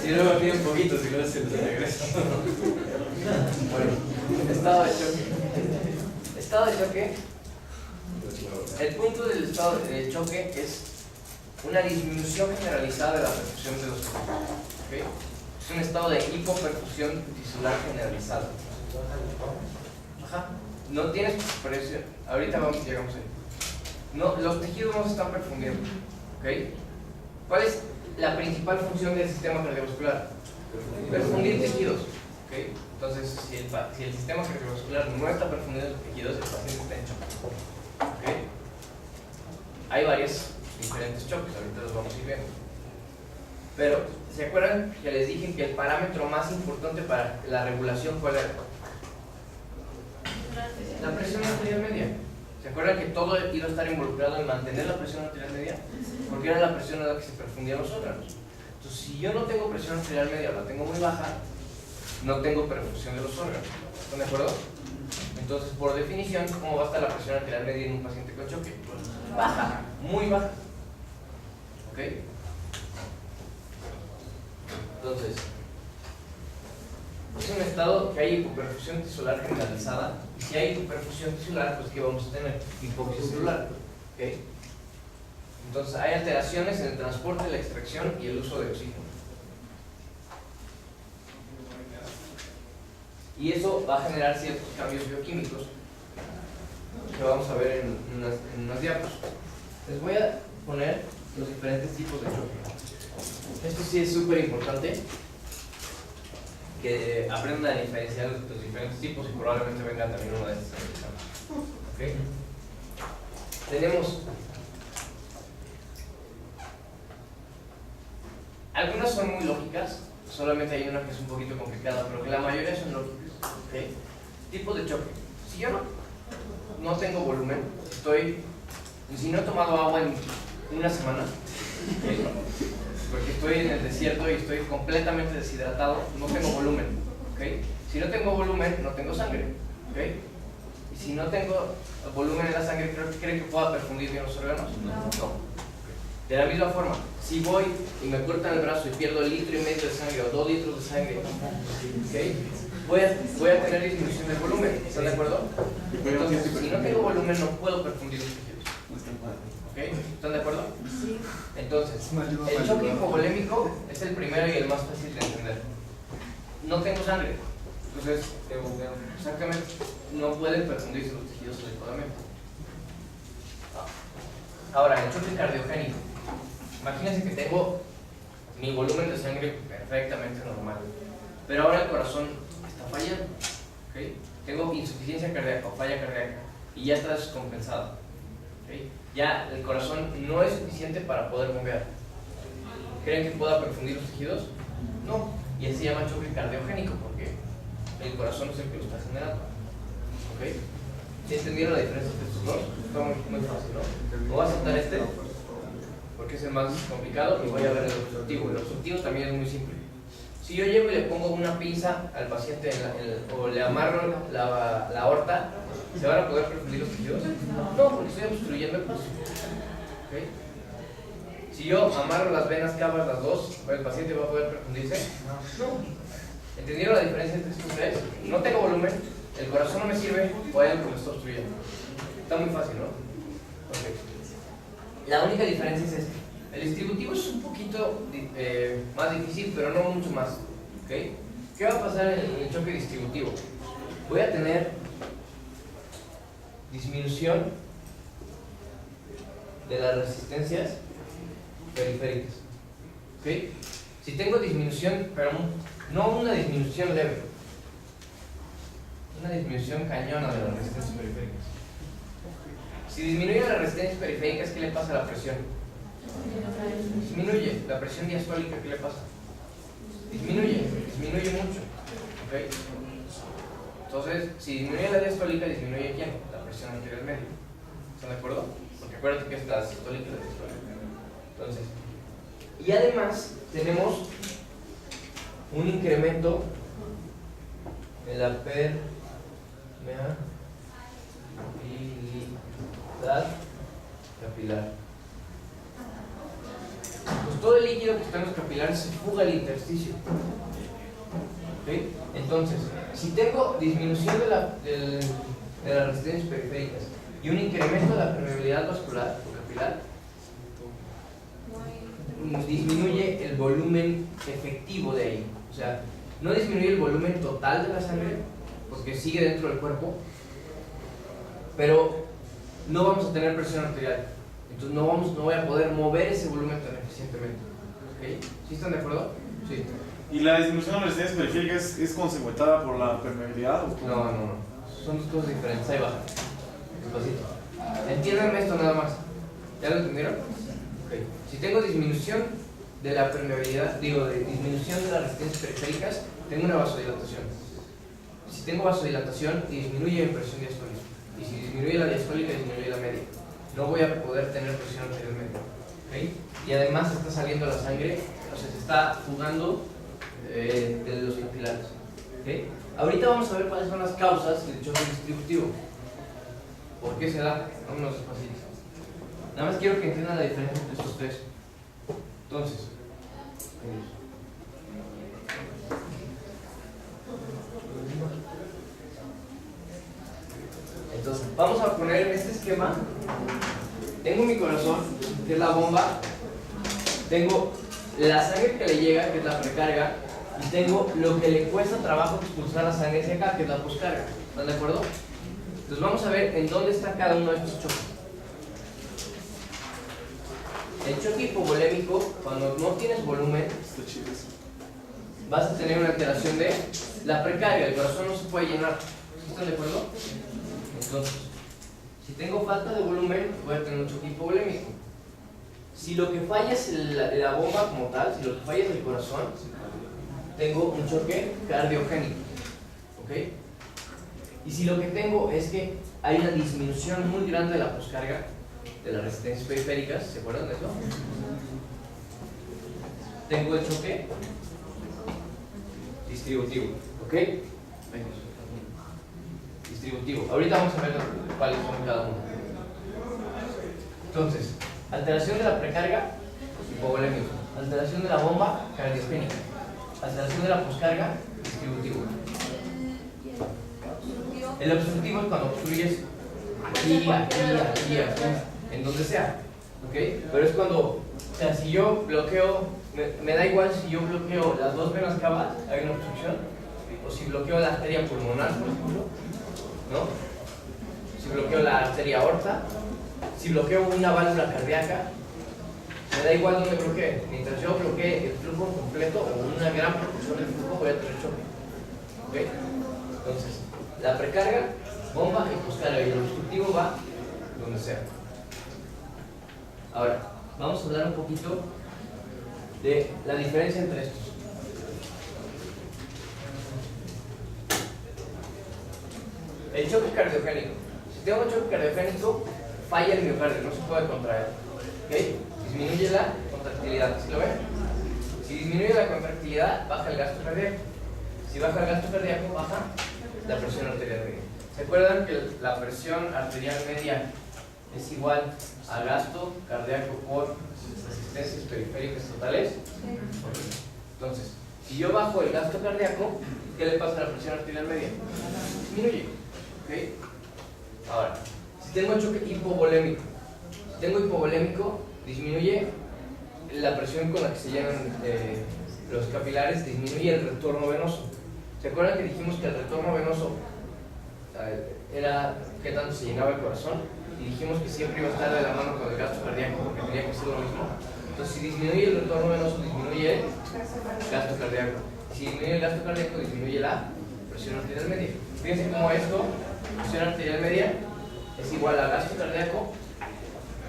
Si no me piden poquito, si no se los regreso. Bueno, estado de choque. Estado de choque. El punto del estado de choque es una disminución generalizada de la perfusión de los tejidos. ¿Okay? Es un estado de hipoperfusión tisular generalizada. Ajá. No tienes presión. Ahorita llegamos ahí. No, los tejidos no se están perfundiendo. ¿Okay? ¿Cuál es la principal función del sistema cardiovascular? Perfundir tejidos. ¿Okay? Entonces, si el sistema cardiovascular no está perfundiendo los tejidos, el paciente está en choque. ¿Okay? Hay varios diferentes choques, ahorita los vamos a ir viendo. Pero, ¿se acuerdan que les dije que el parámetro más importante para la regulación cuál era? La presión arterial media. ¿Se acuerdan que todo iba a estar involucrado en mantener la presión arterial media? Porque era la presión a la que se perfundían los órganos. Entonces, si yo no tengo presión arterial media o la tengo muy baja, no tengo perfusión de los órganos. ¿Están de acuerdo? Entonces, por definición, ¿cómo va a estar la presión arterial media en un paciente con choque? Baja, muy baja. ¿Ok? Entonces, es un estado que hay hipoperfusión tisular generalizada. Y si hay hipoperfusión tisular, pues ¿qué vamos a tener? Hipoxia celular. ¿Okay? Entonces hay alteraciones en el transporte, la extracción y el uso de oxígeno. Y eso va a generar ciertos cambios bioquímicos que vamos a ver en unas diapositivas. Les voy a poner los diferentes tipos de choque. Esto sí es súper importante, que aprendan a diferenciar los diferentes tipos y probablemente venga también uno de estos. ¿Okay? Tenemos algunas son muy lógicas, solamente hay una que es un poquito complicada, pero que la mayoría son lógicas. ¿Okay? Tipos de choque. Si yo no tengo volumen, si no he tomado agua en una semana, ¿okay? Porque estoy en el desierto y estoy completamente deshidratado, no tengo volumen. ¿Okay? Si no tengo volumen, no tengo sangre. ¿Okay? Y si no tengo volumen en la sangre, ¿creen que pueda perfundir bien los órganos? No. De la misma forma, si voy y me cortan el brazo y pierdo 1,5 litros de sangre o 2 litros de sangre, ¿okay? voy a tener disminución del volumen. ¿Están de acuerdo? Entonces, si no tengo volumen, no puedo perfundir los tejidos. ¿Okay? ¿Están de acuerdo? Sí. Entonces, el choque hipovolémico es el primero y el más fácil de entender. No tengo sangre, entonces, exactamente, no pueden perfundirse los tejidos adecuadamente. Ahora, el choque cardiogénico. Imagínense que tengo mi volumen de sangre perfectamente normal, pero ahora el corazón está fallando. ¿Okay? Tengo insuficiencia cardíaca o falla cardíaca y ya está descompensado. ¿Okay? Ya el corazón no es suficiente para poder bombear. ¿Creen que pueda perfundir los tejidos? No. Y ese se llama choque cardiogénico porque el corazón es el que lo está generando. ¿Okay? ¿Sí entendieron la diferencia entre estos dos? Está muy fácil, ¿no? Voy a saltar este porque es el más complicado y voy a ver el obstructivo. El obstructivo también es muy simple. Si yo llego y le pongo una pinza al paciente o le amarro la aorta, ¿se van a poder perfundir los tejidos? No, porque estoy obstruyendo el paso. ¿Okay? Si yo amarro las venas cavas las dos, ¿el paciente va a poder perfundirse? No. ¿Entendieron la diferencia entre estos tres? No tengo volumen, el corazón no me sirve o hay algo que me está obstruyendo. Está muy fácil, ¿no? Okay. La única diferencia es esta. El distributivo es un poquito más difícil, pero no mucho más. ¿Okay? ¿Qué va a pasar en el choque distributivo? voy a tener disminución de las resistencias periféricas. ¿Ok? Si tengo disminución, pero no una disminución leve, una disminución cañona de las resistencias periféricas. Si disminuye las resistencias periféricas, ¿qué le pasa a la presión? Disminuye. La presión diastólica, ¿qué le pasa? Disminuye mucho. ¿Ok? Entonces, si disminuye la diastólica, ¿disminuye quién? La presión arterial media. ¿Están de acuerdo? Porque acuérdate que es la sistólica y la diastólica. Entonces, y además tenemos un incremento en la permeabilidad capilar. Pues todo el líquido que está en los capilares se fuga al intersticio. ¿Okay? Entonces, si tengo disminución de las resistencias periféricas y un incremento de la permeabilidad vascular o capilar, disminuye el volumen efectivo de ahí. O sea, no disminuye el volumen total de la sangre porque sigue dentro del cuerpo, pero no vamos a tener presión arterial. Entonces no voy a poder mover ese volumen tan eficientemente. ¿Okay? ¿Sí están de acuerdo? Sí. ¿Y la disminución de la resistencia periférica es consecuentada por la permeabilidad? ¿O cómo? No. Son dos cosas diferentes. Ahí baja. Despacito. Entiéndanme esto nada más. ¿Ya lo entendieron? Okay. Si tengo disminución de la permeabilidad, de disminución de las resistencias periféricas, tengo una vasodilatación. Si tengo vasodilatación, disminuye mi presión diastólica. Y si disminuye la diastólica, disminuye la media. No voy a poder tener presión arterial media. ¿Okay? Y además está saliendo la sangre, o sea, se está fugando de los capilares. ¿Okay? Ahorita vamos a ver cuáles son las causas del choque distributivo. ¿Por qué se da? Vámonos despacito. Nada más quiero que entiendan la diferencia entre estos tres. Entonces, vamos a poner en este esquema. Tengo mi corazón, que es la bomba. Tengo la sangre que le llega, que es la precarga. Y tengo lo que le cuesta trabajo expulsar la sangre hacia acá, que es la poscarga. ¿Están de acuerdo? Entonces vamos a ver en dónde está cada uno de estos choques. El choque hipovolémico, cuando no tienes volumen, vas a tener una alteración de la precarga, el corazón no se puede llenar. ¿Están de acuerdo? Entonces, si tengo falta de volumen, voy a tener un choque hipovolémico. Si lo que falla es la bomba como tal, si lo que falla es el corazón, tengo un choque cardiogénico. ¿Ok? Y si lo que tengo es que hay una disminución muy grande de la poscarga, de las resistencias periféricas, ¿se acuerdan de eso? Tengo el choque distributivo, ¿ok? Distributivo. Ahorita vamos a ver cuáles son cada uno. Entonces, alteración de la precarga, hipovolémico. Alteración de la bomba, cardiogénica. Alteración de la poscarga, distributivo. El obstructivo es cuando obstruyes aquí, en donde sea, ¿ok? Pero es cuando, o sea, si yo bloqueo, me da igual si yo bloqueo las dos venas cavas, hay una obstrucción, o si bloqueo la arteria pulmonar, por ejemplo, ¿no? Si bloqueo la arteria aorta, si bloqueo una válvula cardíaca, me da igual dónde bloquee. Mientras yo bloquee el flujo completo o una gran proporción del flujo, voy a tener choque, ¿ok? Entonces, la precarga, bomba y poscarga, y el obstructivo va donde sea. Ahora, vamos a hablar un poquito de la diferencia entre estos. El choque cardiogénico. Si tengo un choque cardiogénico, falla el miocardio, no se puede contraer. ¿Okay? Disminuye la contractilidad. ¿Sí lo ven? Si disminuye la contractilidad, baja el gasto cardíaco. Si baja el gasto cardíaco, baja la presión arterial media. ¿Se acuerdan que la presión arterial media es igual a gasto cardíaco por resistencias periféricas totales? Entonces, si yo bajo el gasto cardíaco, ¿qué le pasa a la presión arterial media? Disminuye. ¿Okay? Ahora, si tengo un choque hipovolémico, disminuye la presión con la que se llenan los capilares, disminuye el retorno venoso. ¿Se acuerdan que dijimos que el retorno venoso era qué tanto se llenaba el corazón, y dijimos que siempre iba a estar de la mano con el gasto cardíaco porque tenía que ser lo mismo. Entonces, si disminuye el retorno venoso, disminuye el gasto cardíaco. Si disminuye el gasto cardíaco, disminuye la presión arterial media. Fíjense cómo esto, presión arterial media, es igual a gasto cardíaco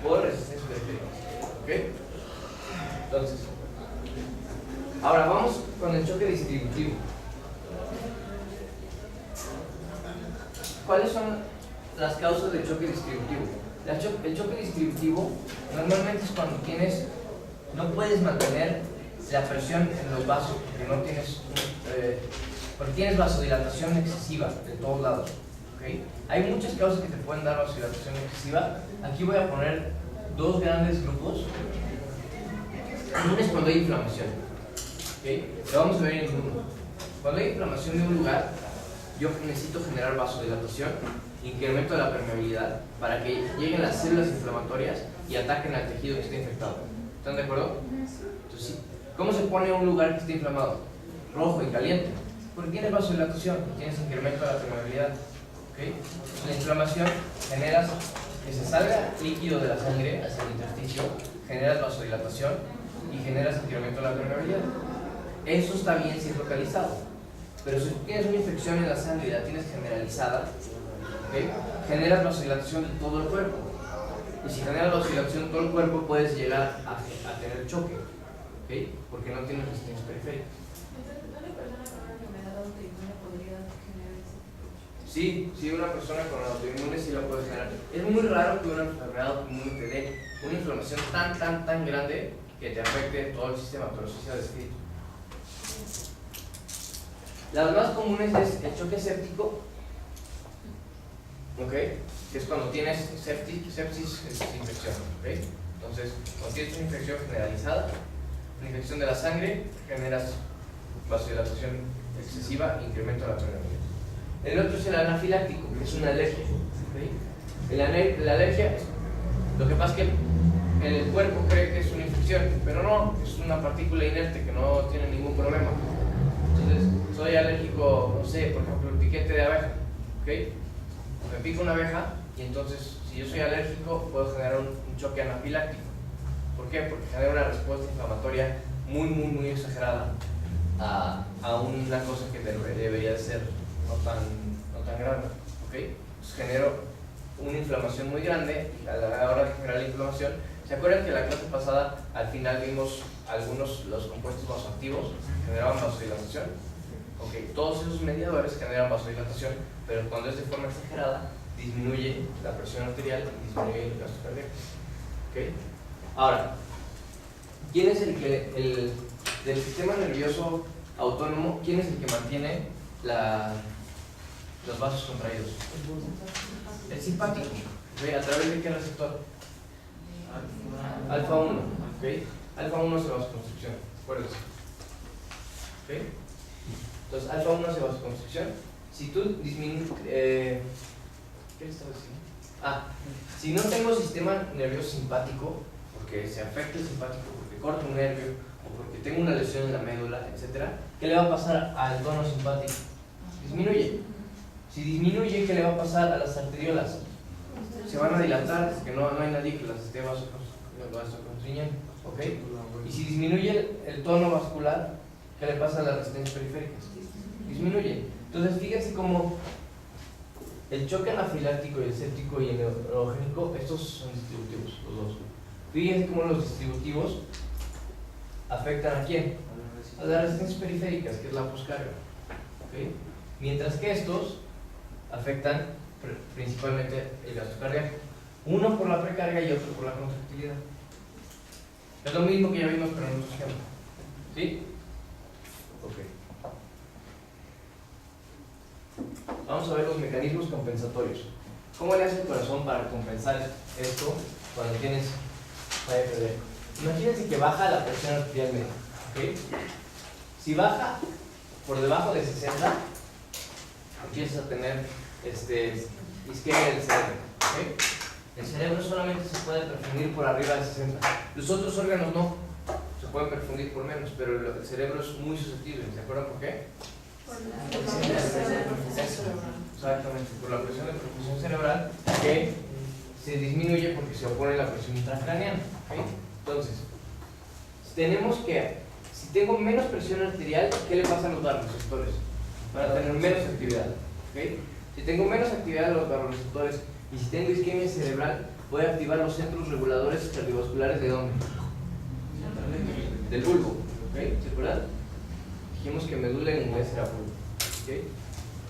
por resistencia periférica. ¿Ok? Entonces, ahora vamos con el choque distributivo. ¿Cuáles son las causas del choque distributivo? El choque distributivo normalmente es cuando no puedes mantener la presión en los vasos porque tienes vasodilatación excesiva de todos lados. ¿Okay? Hay muchas causas que te pueden dar vasodilatación excesiva. Aquí voy a poner dos grandes grupos. Uno es cuando hay inflamación. ¿Okay? Lo vamos a ver en uno. Cuando hay inflamación de un lugar, yo necesito generar vasodilatación, incremento de la permeabilidad para que lleguen las células inflamatorias y ataquen al tejido que está infectado. ¿Están de acuerdo? Entonces, sí. ¿Cómo se pone un lugar que está inflamado? Rojo y caliente. Porque tienes vasodilatación, tienes incremento de la permeabilidad. ¿Okay? La inflamación genera que se salga líquido de la sangre hacia el intersticio, generas vasodilatación y generas incremento de la permeabilidad. Eso está bien si es localizado. Pero si tienes una infección en la sangre y la tienes generalizada, ¿okay? Generas vasodilatación de todo el cuerpo. Y si generas vasodilatación de todo el cuerpo, puedes llegar a tener choque, ¿okay? Porque no tienes resistencia periférica. Entonces, ¿una persona con una enfermedad autoinmune podría generar eso? Sí, una persona con autoinmune sí lo puede generar. Es muy raro que una enfermedad autoinmune te dé una inflamación tan grande que te afecte todo el sistema, pero sí se ha descrito. Las más comunes es el choque séptico, ¿okay? Que es cuando tienes sepsis, es infección, ¿okay? Entonces, cuando tienes una infección generalizada, una infección de la sangre, generas vasodilatación excesiva, incremento de la permeabilidad. El otro es el anafiláctico, que es una alergia, ¿okay? La alergia, lo que pasa es que el cuerpo cree que es una infección, pero no, es una partícula inerte que no tiene ningún problema. Entonces, soy alérgico, no sé, por ejemplo, el piquete de abeja, ¿ok? Me pica una abeja y entonces, si yo soy alérgico, puedo generar un choque anafiláctico. ¿Por qué? Porque genera una respuesta inflamatoria muy exagerada a una cosa que debería de ser no tan grave, ¿ok? Entonces genero una inflamación muy grande y a la hora de generar la inflamación, ¿se acuerdan que en la clase pasada al final vimos los compuestos vasoactivos que generaban vasodilatación? Ok, todos esos mediadores generan vasodilatación, pero cuando es de forma exagerada, disminuye la presión arterial y disminuye el gasto cardíaco. ¿Okay? Ahora, ¿quién es del sistema nervioso autónomo, quién es el que mantiene los vasos contraídos? El simpático. ¿Okay? ¿A través de qué receptor? Alfa 1. ¿Okay? Alfa 1 hace vasoconstricción, acuérdense. ¿Okay? Entonces, alfa 1 hace vasoconstricción. Si tú disminuyes. ¿Qué le estaba diciendo? Si no tengo sistema nervioso simpático, porque se afecta el simpático, porque corta un nervio, o porque tengo una lesión en la médula, etc., ¿qué le va a pasar al tono simpático? Disminuye. Si disminuye, ¿qué le va a pasar a las arteriolas? Se van a dilatar, porque no hay nadie que las esté vasoconstruyendo. ¿Ok? Y si disminuye el tono vascular, ¿qué le pasa a las resistencias periféricas? Disminuye. Entonces, fíjense cómo el choque anafiláctico y el séptico y el neurogénico, estos son distributivos, los dos. Fíjense cómo los distributivos afectan ¿a quién? A las resistencias periféricas, que es la poscarga. ¿Okay? Mientras que estos afectan principalmente el gasto cardíaco. Uno por la precarga y otro por la contractilidad. Es lo mismo que ya vimos, pero en otro esquema. ¿Sí? Ok. Vamos a ver los mecanismos compensatorios. ¿Cómo le hace el corazón para compensar esto cuando tienes falla cardíaca? Imagínense que baja la presión arterial media. ¿Okay? Si baja por debajo de 60, empiezas a tener isquemia del cerebro. ¿Okay? El cerebro solamente se puede perfundir por arriba de 60. Los otros órganos no, se pueden perfundir por menos, pero el cerebro es muy susceptible. ¿Se acuerdan por qué? Exactamente, por la presión de perfusión cerebral que se disminuye porque se opone la presión intracraneana. ¿Okay? Entonces, si tengo menos presión arterial, ¿qué le pasa a los vasoreceptores? Para tener menos actividad. ¿Okay? Si tengo menos actividad de los vasoreceptores y si tengo isquemia cerebral, voy a activar los centros reguladores cardiovasculares ¿de dónde? Del bulbo. ¿Okay? ¿Se acuerdan? Dijimos que medula en inglés era bulbo. ¿Okay?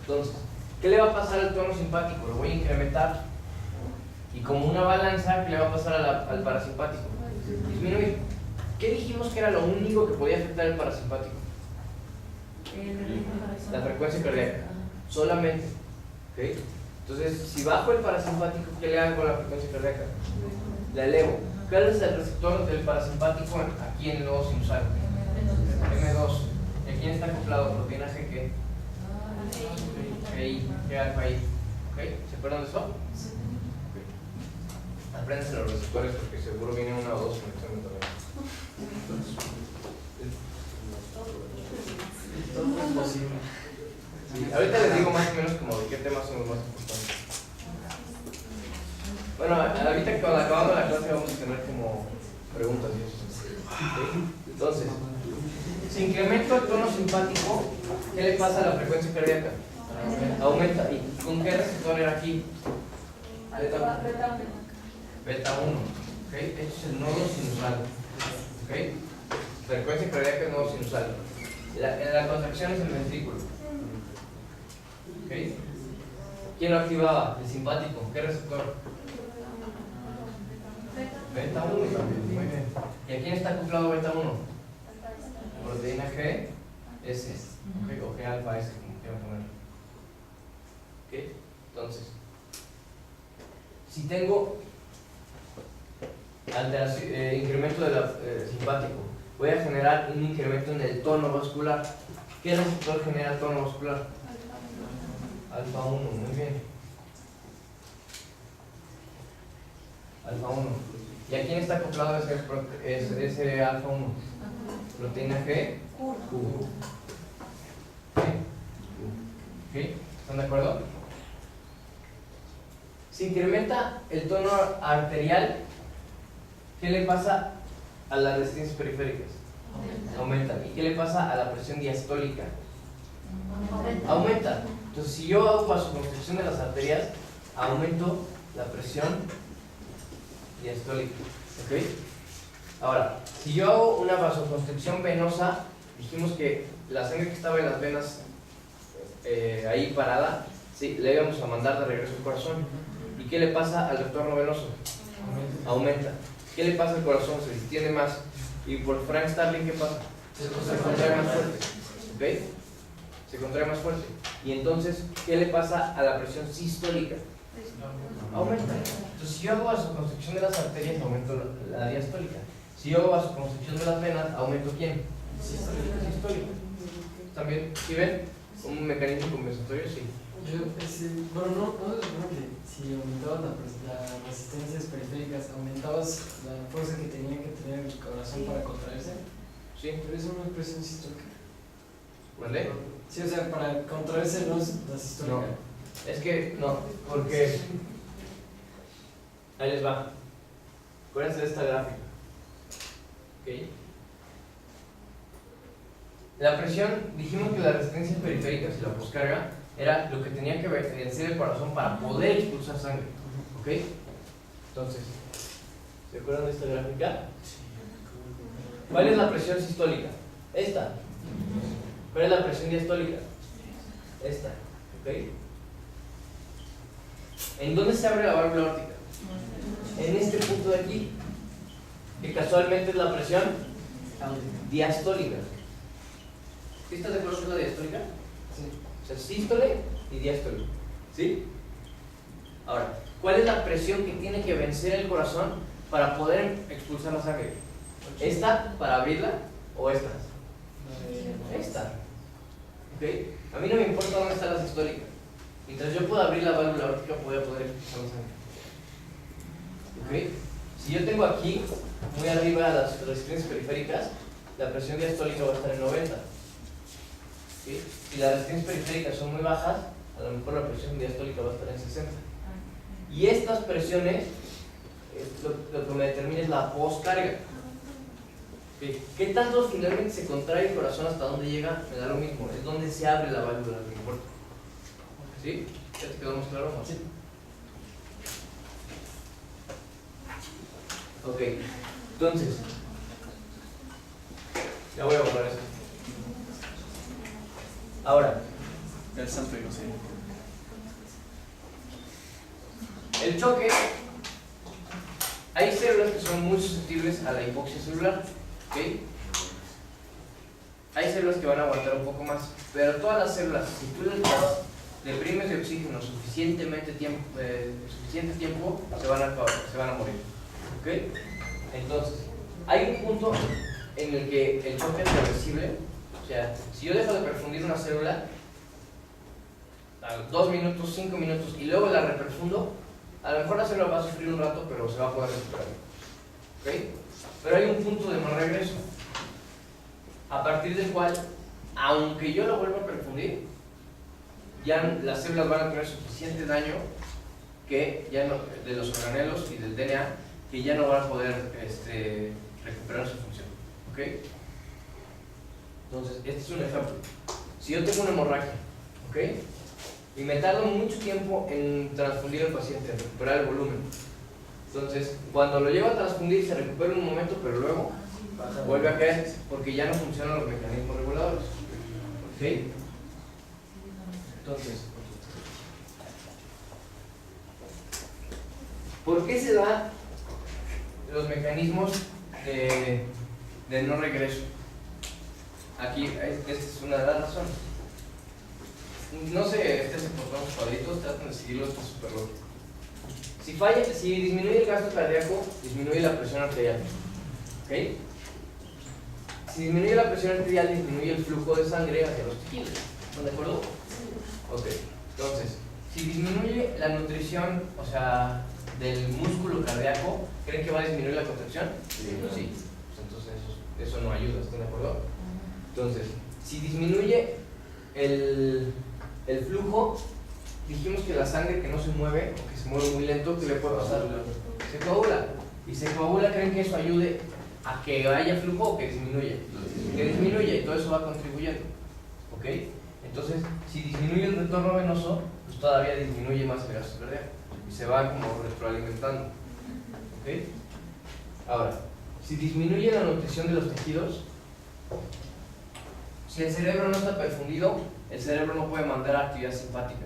Entonces, ¿qué le va a pasar al tono simpático? Lo voy a incrementar. Y como una balanza, ¿qué le va a pasar al parasimpático? Disminuir. ¿Qué dijimos que era lo único que podía afectar el parasimpático? La frecuencia cardíaca. Solamente. ¿Okay? Entonces, si bajo el parasimpático, ¿qué le hago con la frecuencia cardíaca? La elevo. ¿Cuál es el receptor del parasimpático aquí en el nodo sinusal? M2. ¿Y a quién está acoplado? ¿Proteína G qué? GI, G alfa I. ¿Okay? ¿Se acuerdan de eso? Okay. Apréndanse los receptores porque seguro viene una o dos conexiones también. Todo es posible. Sí, ahorita les digo más o menos como de qué temas son los más importantes. Bueno, ahorita cuando acabando la clase vamos a tener como preguntas y eso. ¿Okay? Entonces, si incremento el tono simpático, ¿qué le pasa a la frecuencia cardíaca? Aumenta. ¿Y con qué receptor era aquí? Beta 1. ¿Okay? Este es el nodo sinusal. ¿Okay? Frecuencia cardíaca es nodo sinusal. La contracción es el ventrículo. ¿Okay? ¿Quién lo activaba? El simpático. ¿Qué receptor? Beta 1 también. Muy bien. ¿Y a quién está acoplado beta 1? Proteína G, S. ¿Okay? O G alfa S, como quieran poner. ¿Okay? Entonces, si tengo incremento del simpático, voy a generar un incremento en el tono vascular. ¿Qué receptor genera tono vascular? Alfa 1, muy bien. Alfa 1. ¿Y a quién está acoplado ese alfa 1? Proteína G. Q. ¿Okay? ¿Están de acuerdo? Si incrementa el tono arterial, ¿qué le pasa a las resistencias periféricas? Aumenta. ¿Y qué le pasa a la presión diastólica? Aumenta. Entonces, si yo hago vasoconstricción de las arterias, aumento la presión diastólica. ¿Ok? Ahora, si yo hago una vasoconstricción venosa, dijimos que la sangre que estaba en las venas ahí parada, sí, le íbamos a mandar de regreso al corazón. ¿Y qué le pasa al retorno venoso? Aumenta. ¿Qué le pasa al corazón? Se distiende más. Y por Frank Starling, ¿qué pasa? Se contrae más fuerte. ¿Ok? Se contrae más fuerte. Y entonces, ¿qué le pasa a la presión sistólica? Aumenta. Entonces, si yo hago vasoconstricción de las arterias, aumento la diastólica. Si yo hago vasoconstricción de las venas, ¿aumento quién? Sistólica. ¿También? ¿Sí ven? ¿Un mecanismo compensatorio? Sí. Bueno, no se supone que si aumentabas las resistencias periféricas, aumentabas la fuerza que tenía que tener el corazón para contraerse. Sí. Pero eso no es presión sistólica. ¿Vale? Sí, o sea, para contraerse no es la sistólica. No. Es que no, porque ahí les va. Acuérdense de esta gráfica. ¿Ok? La presión, dijimos que las resistencias periféricas y la poscarga era lo que tenía que vencer el corazón para poder expulsar sangre. ¿Ok? Entonces, ¿se acuerdan de esta gráfica? ¿Cuál es la presión sistólica? Esta. ¿Cuál es la presión diastólica? Esta. ¿Ok? ¿En dónde se abre la válvula aórtica? En este punto de aquí, que casualmente es la presión diastólica. ¿Sí estás de acuerdo con la diastólica? Sí. O sea, sístole y diástole. ¿Sí? Ahora, ¿cuál es la presión que tiene que vencer el corazón para poder expulsar la sangre? ¿Esta para abrirla o esta? Esta. ¿Ok? A mí no me importa dónde está la sistólica. Mientras yo pueda abrir la válvula aórtica, voy a poder expulsar la sangre. ¿Ok? Si yo tengo aquí, muy arriba las resistencias periféricas, la presión diastólica va a estar en 90. ¿sí? Si las resistencias periféricas son muy bajas, a lo mejor la presión diastólica va a estar en 60. Y estas presiones, lo que me determina es la postcarga. ¿Sí? ¿Qué tanto finalmente se contrae el corazón hasta dónde llega? Me da lo mismo, es donde se abre la válvula, lo que importa. ¿Sí? ¿Ya te quedó más claro? ¿Sí? Ok, entonces, ya voy a borrar esto. Ahora, El santo y no sé. el choque, hay células que son muy susceptibles a la hipoxia celular, ¿ok? Hay células que van a aguantar un poco más, pero todas las células, si tú les deprimes de oxígeno suficiente tiempo, se van a morir, ¿ok? Entonces, hay un punto en el que el choque es reversible. O sea, si yo dejo de perfundir una célula a 2 minutos, 5 minutos y luego la reperfundo, a lo mejor la célula va a sufrir un rato, pero se va a poder recuperar, ¿ok? Pero hay un punto de no regreso, a partir del cual, aunque yo lo vuelva a perfundir, ya las células van a tener suficiente daño que ya no, de los organelos y del DNA, que ya no van a poder recuperar su función, ¿ok? Entonces, este es un ejemplo. Si yo tengo una hemorragia, ¿ok? Y me tardo mucho tiempo en transfundir al paciente, en recuperar el volumen. Entonces, cuando lo llevo a transfundir se recupera un momento, pero luego vuelve a caer porque ya no funcionan los mecanismos reguladores, ¿ok? Entonces, ¿por qué se dan los mecanismos de no regreso? Aquí, esta es una de las razones. No sé, se por los cuadritos, traten de seguirlo, está súper lógico. Si disminuye el gasto cardíaco, disminuye la presión arterial, ¿ok? Si disminuye la presión arterial, disminuye el flujo de sangre hacia los tejidos, ¿están de acuerdo? Ok, entonces, si disminuye la nutrición, o sea, del músculo cardíaco, ¿creen que va a disminuir la contracción? Sí. Pues entonces eso no ayuda, ¿están de acuerdo? Entonces, si disminuye el flujo, dijimos que la sangre que no se mueve, o que se mueve muy lento, ¿qué le puede pasar? Se coagula. Y se coagula, ¿creen que eso ayude a que haya flujo o que disminuya? Que disminuye, y todo eso va contribuyendo, ¿ok? Entonces, si disminuye el retorno venoso, pues todavía disminuye más el gasto cardíaco y se va como retroalimentando, ¿ok? Ahora, si disminuye la nutrición de los tejidos, si el cerebro no está perfundido, el cerebro no puede mandar actividad simpática.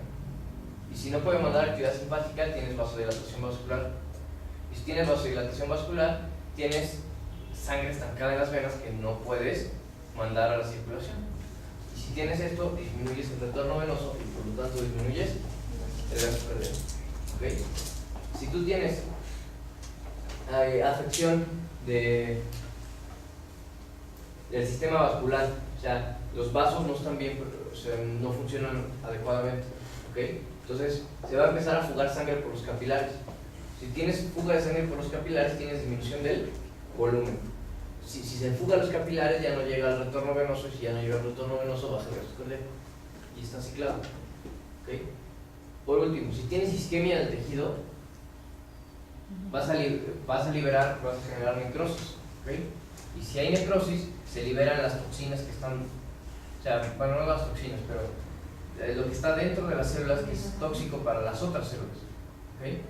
Y si no puede mandar actividad simpática, tienes vasodilatación vascular. Y si tienes vasodilatación vascular, tienes sangre estancada en las venas que no puedes mandar a la circulación. Y si tienes esto, disminuyes el retorno venoso y por lo tanto disminuyes el gasto cardíaco, ¿okay? Si tú tienes afección del sistema vascular, o sea, los vasos no están bien, o sea, no funcionan adecuadamente, ¿okay? Entonces se va a empezar a fugar sangre por los capilares. Si tienes fuga de sangre por los capilares, tienes disminución del volumen. Si se fuga los capilares, ya no llega el retorno venoso, y si ya no llega el retorno venoso, baja el gasto cardíaco y está ciclado, ¿okay? Por último, si tienes isquemia del tejido, vas a liberar, vas a generar necrosis, ¿okay? Y si hay necrosis, se liberan las toxinas que están, o sea, bueno, no las toxinas, pero lo que está dentro de las células, que es tóxico para las otras células, ¿okay?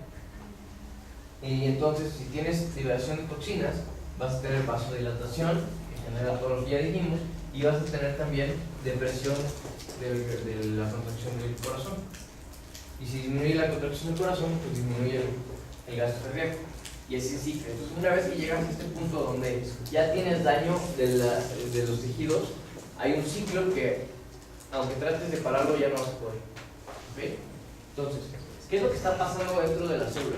Y entonces, si tienes liberación de toxinas, vas a tener vasodilatación, que genera todo lo que ya dijimos, y vas a tener también depresión de la contracción del corazón. Y si disminuye la contracción del corazón, pues disminuye el gasto cardíaco. Y así es ciclo. Entonces, una vez que llegas a este punto donde ya tienes daño de los tejidos, hay un ciclo que, aunque trates de pararlo, ya no vas a poder, ¿okay? Entonces, ¿qué es lo que está pasando dentro de la célula?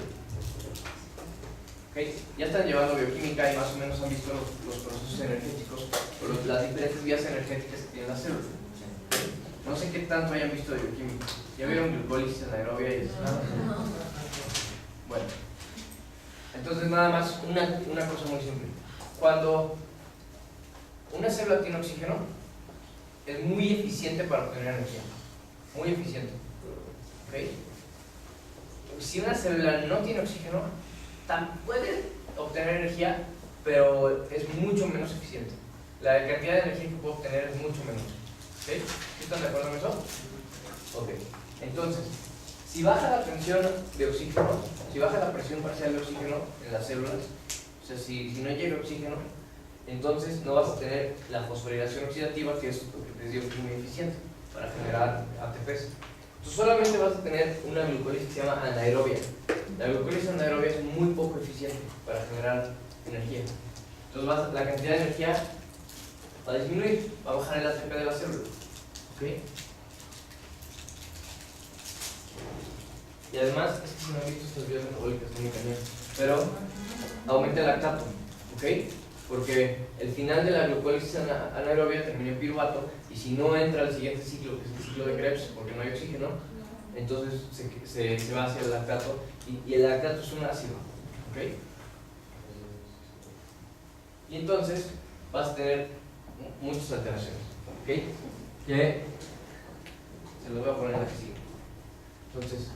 ¿Okay? Ya están llevando bioquímica y más o menos han visto los procesos energéticos o las diferentes vías energéticas que tiene la célula. ¿Okay? No sé qué tanto hayan visto de bioquímica. ¿Ya vieron glucólisis anaerobia y eso? Bueno, entonces nada más una cosa muy simple. Cuando una célula tiene oxígeno, es muy eficiente para obtener energía. Muy eficiente. ¿Okay? Si una célula no tiene oxígeno, puede obtener energía, pero es mucho menos eficiente. La cantidad de energía que puede obtener es mucho menor. ¿Okay? ¿Están de acuerdo con eso? Ok. Entonces, si baja la tensión de oxígeno, si baja la presión parcial de oxígeno en las células, o sea, si no llega oxígeno, entonces no vas a tener la fosforilación oxidativa, que es lo que les digo que es muy eficiente para generar ATPs. Tú solamente vas a tener una glucólisis que se llama anaerobia. La glucólisis anaerobia es muy poco eficiente para generar energía. Entonces la cantidad de energía va a disminuir, va a bajar el ATP de la célula. ¿Okay? Y además, es que si no han visto estas vías metabólicas, son muy cañón, pero aumenta el lactato, ¿ok? Porque el final de la glucólisis anaerobia termina en piruvato, y si no entra al siguiente ciclo, que es el ciclo de Krebs, porque no hay oxígeno, entonces se va hacia el lactato, y el lactato es un ácido, ¿ok? Y entonces vas a tener muchas alteraciones, ¿ok? Que se los voy a poner aquí. Entonces,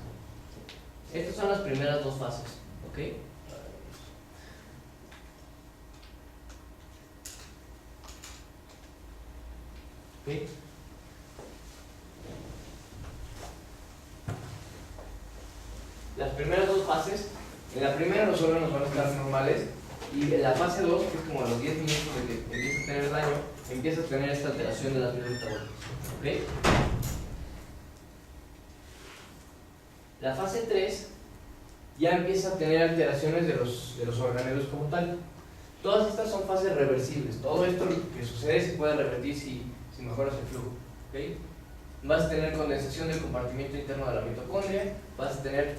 estas son las primeras dos fases, ¿ok? ¿Ok? Las primeras dos fases, en la primera los órganos van a estar normales, y en la fase 2, que es como a los 10 minutos de que empieza a tener daño, empieza a tener esta alteración de las vías metabólicas, ¿ok? La fase 3 ya empieza a tener alteraciones de los organelos como tal. Todas estas son fases reversibles. Todo esto que sucede se puede revertir si mejoras el flujo. ¿Okay? Vas a tener condensación del compartimiento interno de la mitocondria. Vas a tener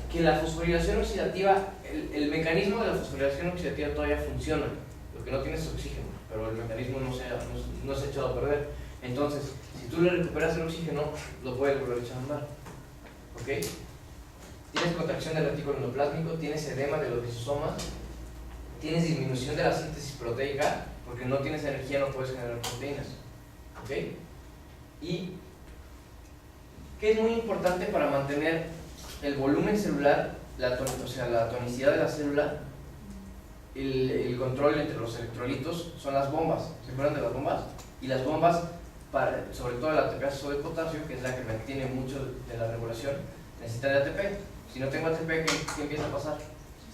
que la fosforilación oxidativa, el mecanismo de la fosforilación oxidativa todavía funciona. Lo que no tienes es oxígeno, pero el mecanismo no se ha echado a perder. Entonces, si tú le recuperas el oxígeno, lo puedes volver a echar a andar. ¿Ok? Tienes contracción del retículo endoplásmico, tienes edema de los lisosomas, tienes disminución de la síntesis proteica, porque no tienes energía, no puedes generar proteínas. ¿Ok? Y que es muy importante para mantener el volumen celular, la tonicidad de la célula, el control entre los electrolitos, son las bombas. ¿Se acuerdan de las bombas? Y las bombas, sobre todo el ATP ácido de potasio, que es la que mantiene mucho de la regulación, necesita de ATP. Si no tengo ATP, ¿qué empieza a pasar?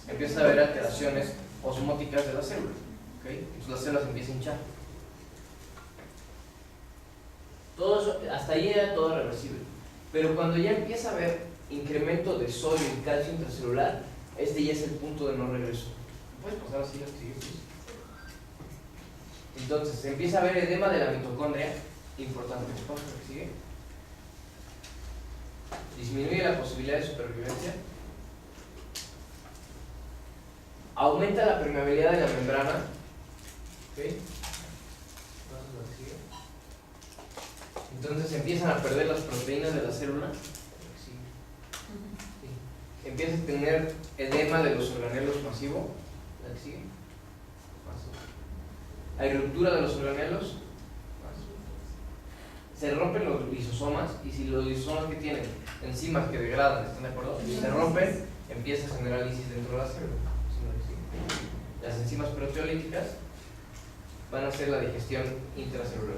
Empieza a haber alteraciones osmóticas de la célula. ¿Okay? Entonces la célula se empieza a hinchar. Todo eso, hasta ahí era todo reversible. Pero cuando ya empieza a haber incremento de sodio y calcio intracelular, este ya es el punto de no regreso. ¿Puedes pasar así? Entonces empieza a haber edema de la mitocondria, importante. ¿Vamos a ver qué sigue? Disminuye la posibilidad de supervivencia, aumenta la permeabilidad de la membrana, ¿okay? Entonces empiezan a perder las proteínas de la célula, empieza a tener edema de los organelos masivo, hay ruptura de los organelos, se rompen los lisosomas, y si los lisosomas que tienen enzimas que degradan, ¿están de acuerdo? Si se rompen, empieza a generar lisis dentro de la célula. Las enzimas proteolíticas van a hacer la digestión intracelular.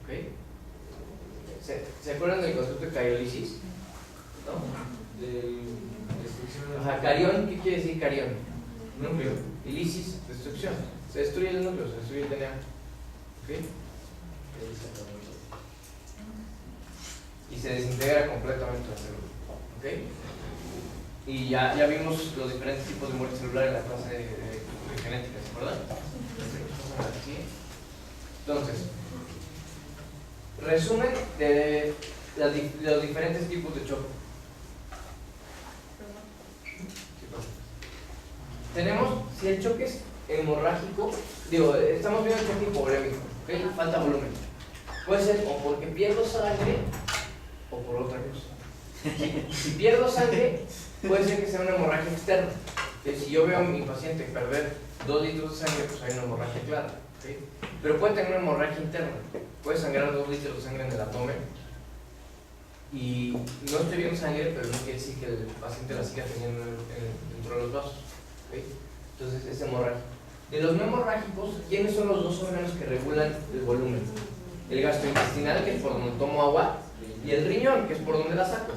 ¿Ok? ¿Se acuerdan del concepto de cariolisis? ¿No? Ajá, carión, ¿qué quiere decir carión? Núcleo. Y lisis, destrucción. Se destruye el núcleo, se destruye el DNA. ¿Ok? Y se desintegra completamente la célula. ¿Ok? Y ya vimos los diferentes tipos de muerte celular en la clase de genética, ¿se acuerdan? Entonces, resumen de los diferentes tipos de choque. Tenemos, si el choque es hemorrágico, estamos viendo el choque hipovolémico, ¿ok? Falta volumen. Puede ser o porque pierdo sangre o por otra cosa. Si pierdo sangre, puede ser que sea una hemorragia externa. Si yo veo a mi paciente perder 2 litros de sangre, pues hay una hemorragia clara. ¿Okay? Pero puede tener una hemorragia interna. puede sangrar 2 litros de sangre en el abdomen y no estoy viendo sangre, pero no quiere decir que el paciente la siga teniendo dentro de los vasos. ¿Okay? Entonces es hemorragia. De los no hemorrágicos, ¿quiénes son los dos órganos que regulan el volumen? El gastrointestinal, que es por donde tomo agua, y el riñón, que es por donde la saco.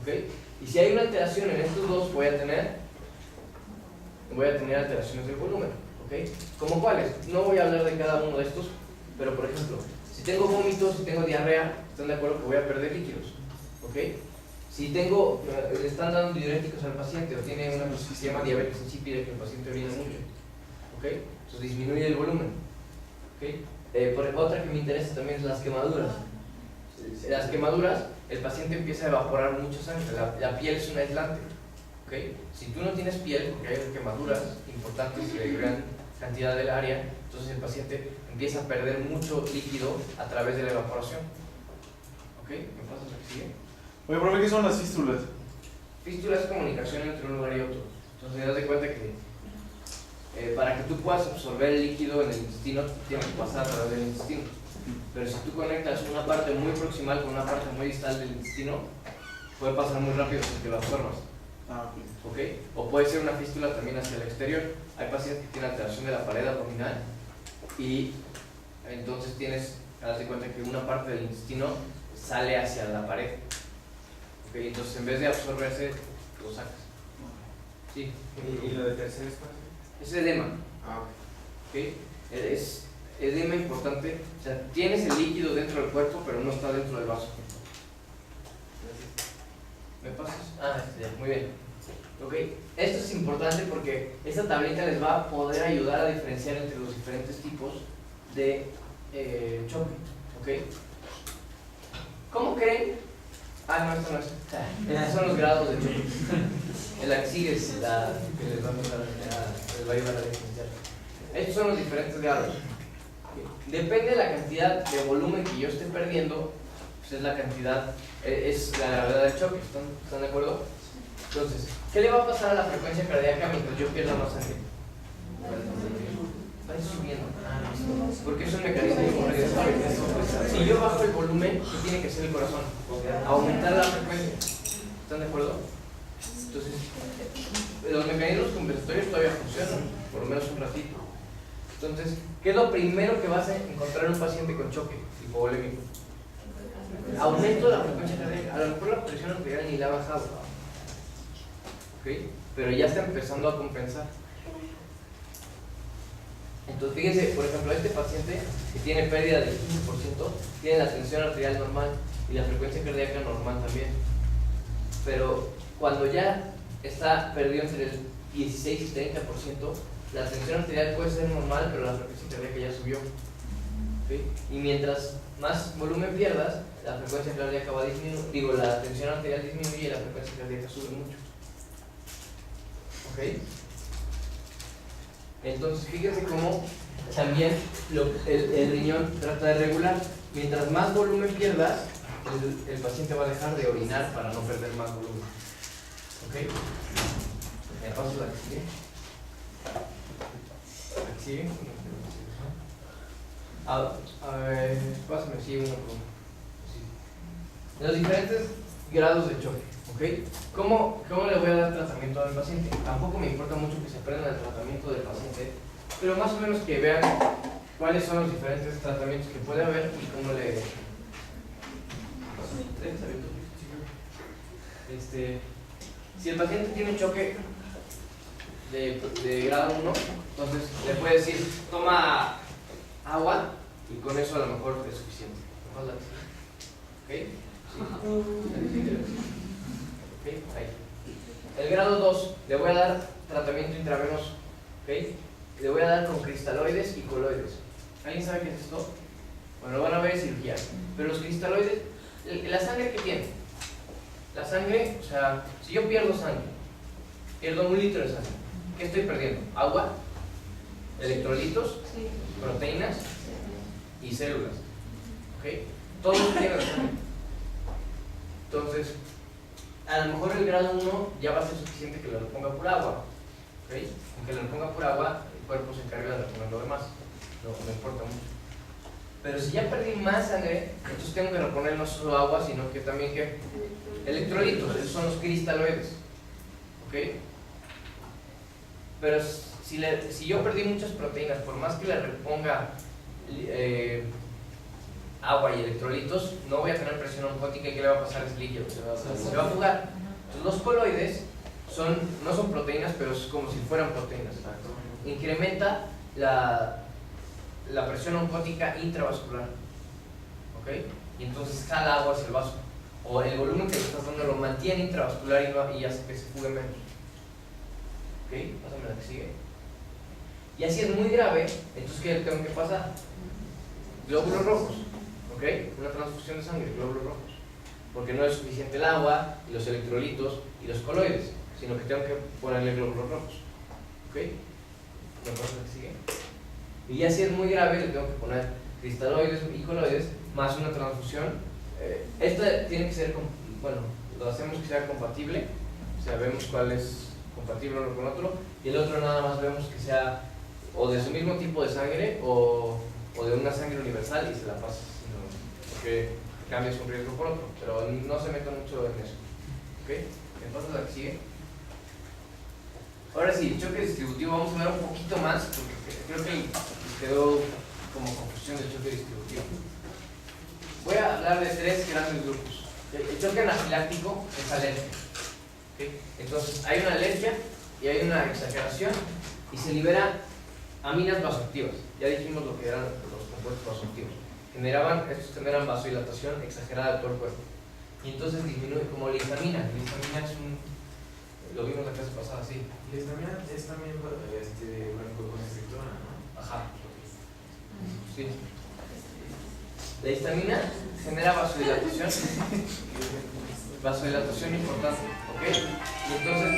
¿Okay? Y si hay una alteración en estos dos, voy a tener alteraciones del volumen. ¿Okay? ¿Cómo cuáles? No voy a hablar de cada uno de estos, pero por ejemplo, si tengo vómitos, si tengo diarrea, ¿están de acuerdo que voy a perder líquidos? ¿Okay? Si le están dando diuréticos al paciente o tiene una cosa que se llama diabetes insípida, que el paciente orina mucho, ¿okay? Entonces disminuye el volumen. ¿Okay? Otra que me interesa también es las quemaduras. Las quemaduras, el paciente empieza a evaporar mucha sangre, la piel es un aislante. ¿Okay? Si tú no tienes piel, porque hay quemaduras importantes de gran cantidad del área, entonces el paciente empieza a perder mucho líquido a través de la evaporación. ¿Ok? ¿Me pasas a que sigue? Oye, profe, ¿qué son las fístulas? Fístula es comunicación entre un lugar y otro. Entonces, das de cuenta que para que tú puedas absorber el líquido en el intestino, tienes que pasar a través del intestino. Pero si tú conectas una parte muy proximal con una parte muy distal del intestino, puede pasar muy rápido sin que lo absorbas. ¿Ok? O puede ser una fístula también hacia el exterior. Hay pacientes que tienen alteración de la pared abdominal y entonces haz de cuenta que una parte del intestino sale hacia la pared. ¿Ok? Entonces en vez de absorberse, lo sacas. Sí. ¿Y lo de tercer espacio? Es edema. Ah, ¿Ok? Es edema importante. O sea, tienes el líquido dentro del cuerpo, pero no está dentro del vaso. ¿Me pasas? Ya, muy bien. Ok, esto es importante porque esta tablita les va a poder ayudar a diferenciar entre los diferentes tipos de choque. Ok, ¿cómo creen? No, esto no es. Estos son los grados de choque. En la que sigue es la que les va a ayudar a diferenciar. Estos son los diferentes grados. Depende de la cantidad de volumen que yo esté perdiendo, pues es la cantidad, es la gravedad del choque. ¿Están de acuerdo? Entonces, ¿qué le va a pasar a la frecuencia cardíaca mientras yo pierda más sangre? Va a ir subiendo. Porque es un mecanismo de corrección. Si yo bajo el volumen, ¿qué tiene que hacer el corazón? Aumentar la frecuencia. ¿Están de acuerdo? Entonces, los mecanismos compensatorios todavía funcionan, por lo menos un ratito. Entonces, ¿qué es lo primero que vas a encontrar en un paciente con choque hipovolémico? Aumento de la frecuencia cardíaca. A lo mejor la presión arterial ni la ha bajado. ¿Okay? Pero ya está empezando a compensar. Entonces, fíjense, por ejemplo, este paciente que tiene pérdida del 15% tiene la tensión arterial normal y la frecuencia cardíaca normal también. Pero cuando ya está perdido entre el 16 y 30%, la tensión arterial puede ser normal, pero la frecuencia cardíaca ya subió. ¿Okay? Y mientras más volumen pierdas, la frecuencia cardíaca va a disminuir, la tensión arterial disminuye y la frecuencia cardíaca sube mucho. ¿Ok? Entonces fíjense cómo también el riñón trata de regular. Mientras más volumen pierdas, el paciente va a dejar de orinar para no perder más volumen. ¿Ok? ¿Me paso la que sigue? ¿La que sigue? Pásame, sí, uno por uno. Sí. Los diferentes grados de choque. ¿Okay? ¿Cómo le voy a dar tratamiento al paciente? Tampoco me importa mucho que se aprendan el tratamiento del paciente, pero más o menos que vean cuáles son los diferentes tratamientos que puede haber y cómo le... Si el paciente tiene un choque de grado 1, entonces le puede decir, toma agua y con eso a lo mejor es suficiente. ¿Ok? Sí. Okay, ahí. El grado 2, le voy a dar tratamiento intravenoso. ¿Okay? Le voy a dar con cristaloides y coloides. ¿Alguien sabe qué es esto? Bueno, lo van a ver en cirugía. Pero los cristaloides, ¿la sangre qué tiene? La sangre, o sea, si yo pierdo sangre, pierdo 1 litro de sangre, ¿qué estoy perdiendo? Agua, electrolitos, proteínas y células. ¿Okay? Todo eso tiene la sangre. Entonces, a lo mejor el grado 1 ya va a ser suficiente que le reponga pura agua. ¿Okay? Aunque le reponga pura agua, el cuerpo se encarga de reponer lo demás. No importa mucho. Pero si ya perdí más sangre, entonces tengo que reponer no solo agua, sino que también ¿qué? Electrolitos, esos son los cristaloides. ¿Ok? Pero si yo perdí muchas proteínas, por más que le reponga agua y electrolitos, no voy a tener presión oncótica. ¿Y qué le va a pasar a ese líquido? Se va a fugar. Entonces, los coloides no son proteínas, pero es como si fueran proteínas. Incrementa la presión oncótica intravascular. ¿Ok? Y entonces jala agua hacia el vaso. O el volumen que le estás dando lo mantiene intravascular y hace que se fugue menos. ¿Ok? Pásame la que sigue. Y así es muy grave, entonces ¿qué tengo que pasar? Glóbulos rojos. ¿Ok? Una transfusión de sangre, glóbulos rojos. Porque no es suficiente el agua y los electrolitos y los coloides, sino que tengo que ponerle glóbulos rojos. ¿Ok? ¿Me acuerdo la que sigue? Y así es muy grave, le tengo que poner cristaloides y coloides más una transfusión. Esta tiene que ser, bueno, lo hacemos que sea compatible, o sea, vemos cuál es compatible uno con otro, y el otro nada más vemos que sea o de su mismo tipo de sangre o de una sangre universal y se la pasa, porque cambias un riesgo por otro, pero no se meta mucho en eso. ¿Ok? ¿Me pasas la que sigue? Ahora sí, choque distributivo, vamos a ver un poquito más, porque creo que quedó como confusión del choque distributivo. Voy a hablar de 3 grandes grupos. El choque anafiláctico es alergia. ¿Okay? Entonces, hay una alergia y hay una exageración y se liberan aminas vasoactivas. Ya dijimos lo que eran los compuestos vasoactivos. Estos generan vasodilatación exagerada de todo el cuerpo. Y entonces disminuye como la histamina. La histamina es lo vimos la clase pasada, sí. La histamina es también broncoconstrictora, ¿no? Ajá. Sí. La histamina genera vasodilatación. Vasodilatación importante, ¿ok? Y entonces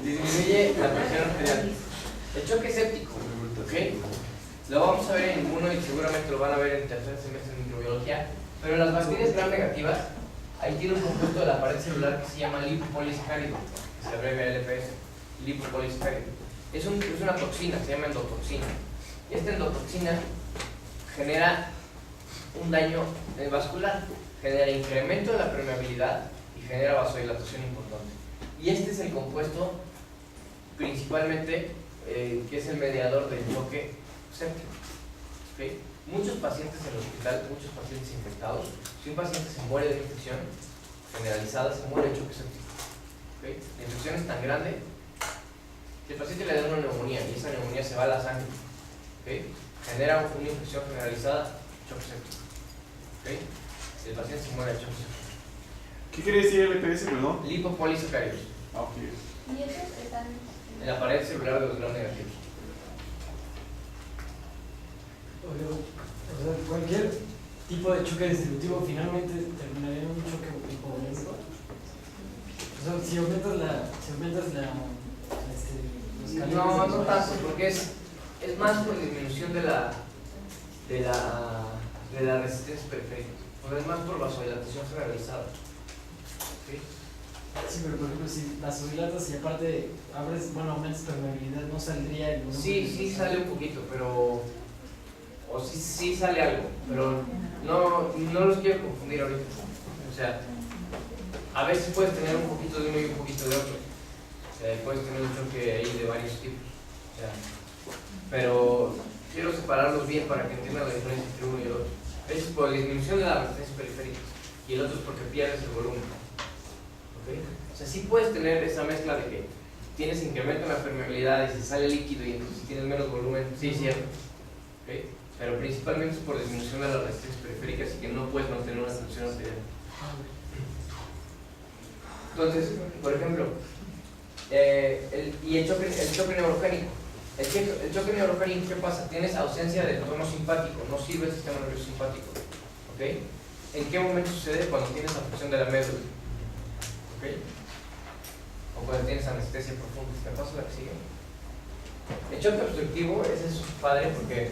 disminuye la presión arterial. El choque séptico, ¿ok? Lo vamos a ver en uno y seguramente lo van a ver en tercer semestre en microbiología. Pero las bacterias gram negativas, ahí tiene un compuesto de la pared celular que se llama lipopolisacárido, que se abrevia LPS, lipopolisacárido. Es una toxina, se llama endotoxina. Y esta endotoxina genera un daño vascular, genera incremento de la permeabilidad y genera vasodilatación importante. Y este es el compuesto principalmente que es el mediador del choque séptico. ¿Okay? Muchos pacientes en el hospital, muchos pacientes infectados, si un paciente se muere de infección generalizada, se muere de choque séptico. ¿Okay? La infección es tan grande que el paciente le da una neumonía y esa neumonía se va a la sangre. ¿Okay? Genera una infección generalizada, choque séptico. ¿Okay? El paciente se muere de choque séptico. ¿Qué quiere decir LPS, perdón? Lipopolisacáridos. Ah, ok. Y esos están En la pared celular de los gram negativos. O sea, cualquier tipo de choque distributivo finalmente terminaría en un choque hipovolémico. O sea, si aumentas los calientes. No tanto, porque es más por disminución de la resistencia periférica. O sea, es más por vasodilatación generalizada. ¿Sí? Sí, pero por ejemplo, si vasodilatas y aparte aumentas permeabilidad, ¿no saldría el volumen? Sí sale un poquito, pero... O sí sale algo, pero no los quiero confundir ahorita. O sea, a veces puedes tener un poquito de uno y un poquito de otro. O sea, puedes tener un choque ahí de varios tipos. O sea, pero quiero separarlos bien para que entiendan la diferencia entre uno y el otro. Este es por la disminución de la resistencia periférica y el otro es porque pierdes el volumen. ¿Okay? O sea, sí puedes tener esa mezcla de que tienes incremento en la permeabilidad y se sale líquido y entonces tienes menos volumen. Sí, cierto. ¿Okay? Pero principalmente es por disminución de las resistencias periféricas y que no puedes mantener una tensión arterial. Entonces, por ejemplo, el choque neurogénico. El choque neurogénico, ¿qué pasa? Tienes ausencia del tono simpático, no sirve el sistema nervioso simpático. ¿Okay? ¿En qué momento sucede? Cuando tienes afección de la médula. ¿Okay? O cuando tienes anestesia profunda. ¿Me pasa la que sigue? El choque obstructivo, ese es padre porque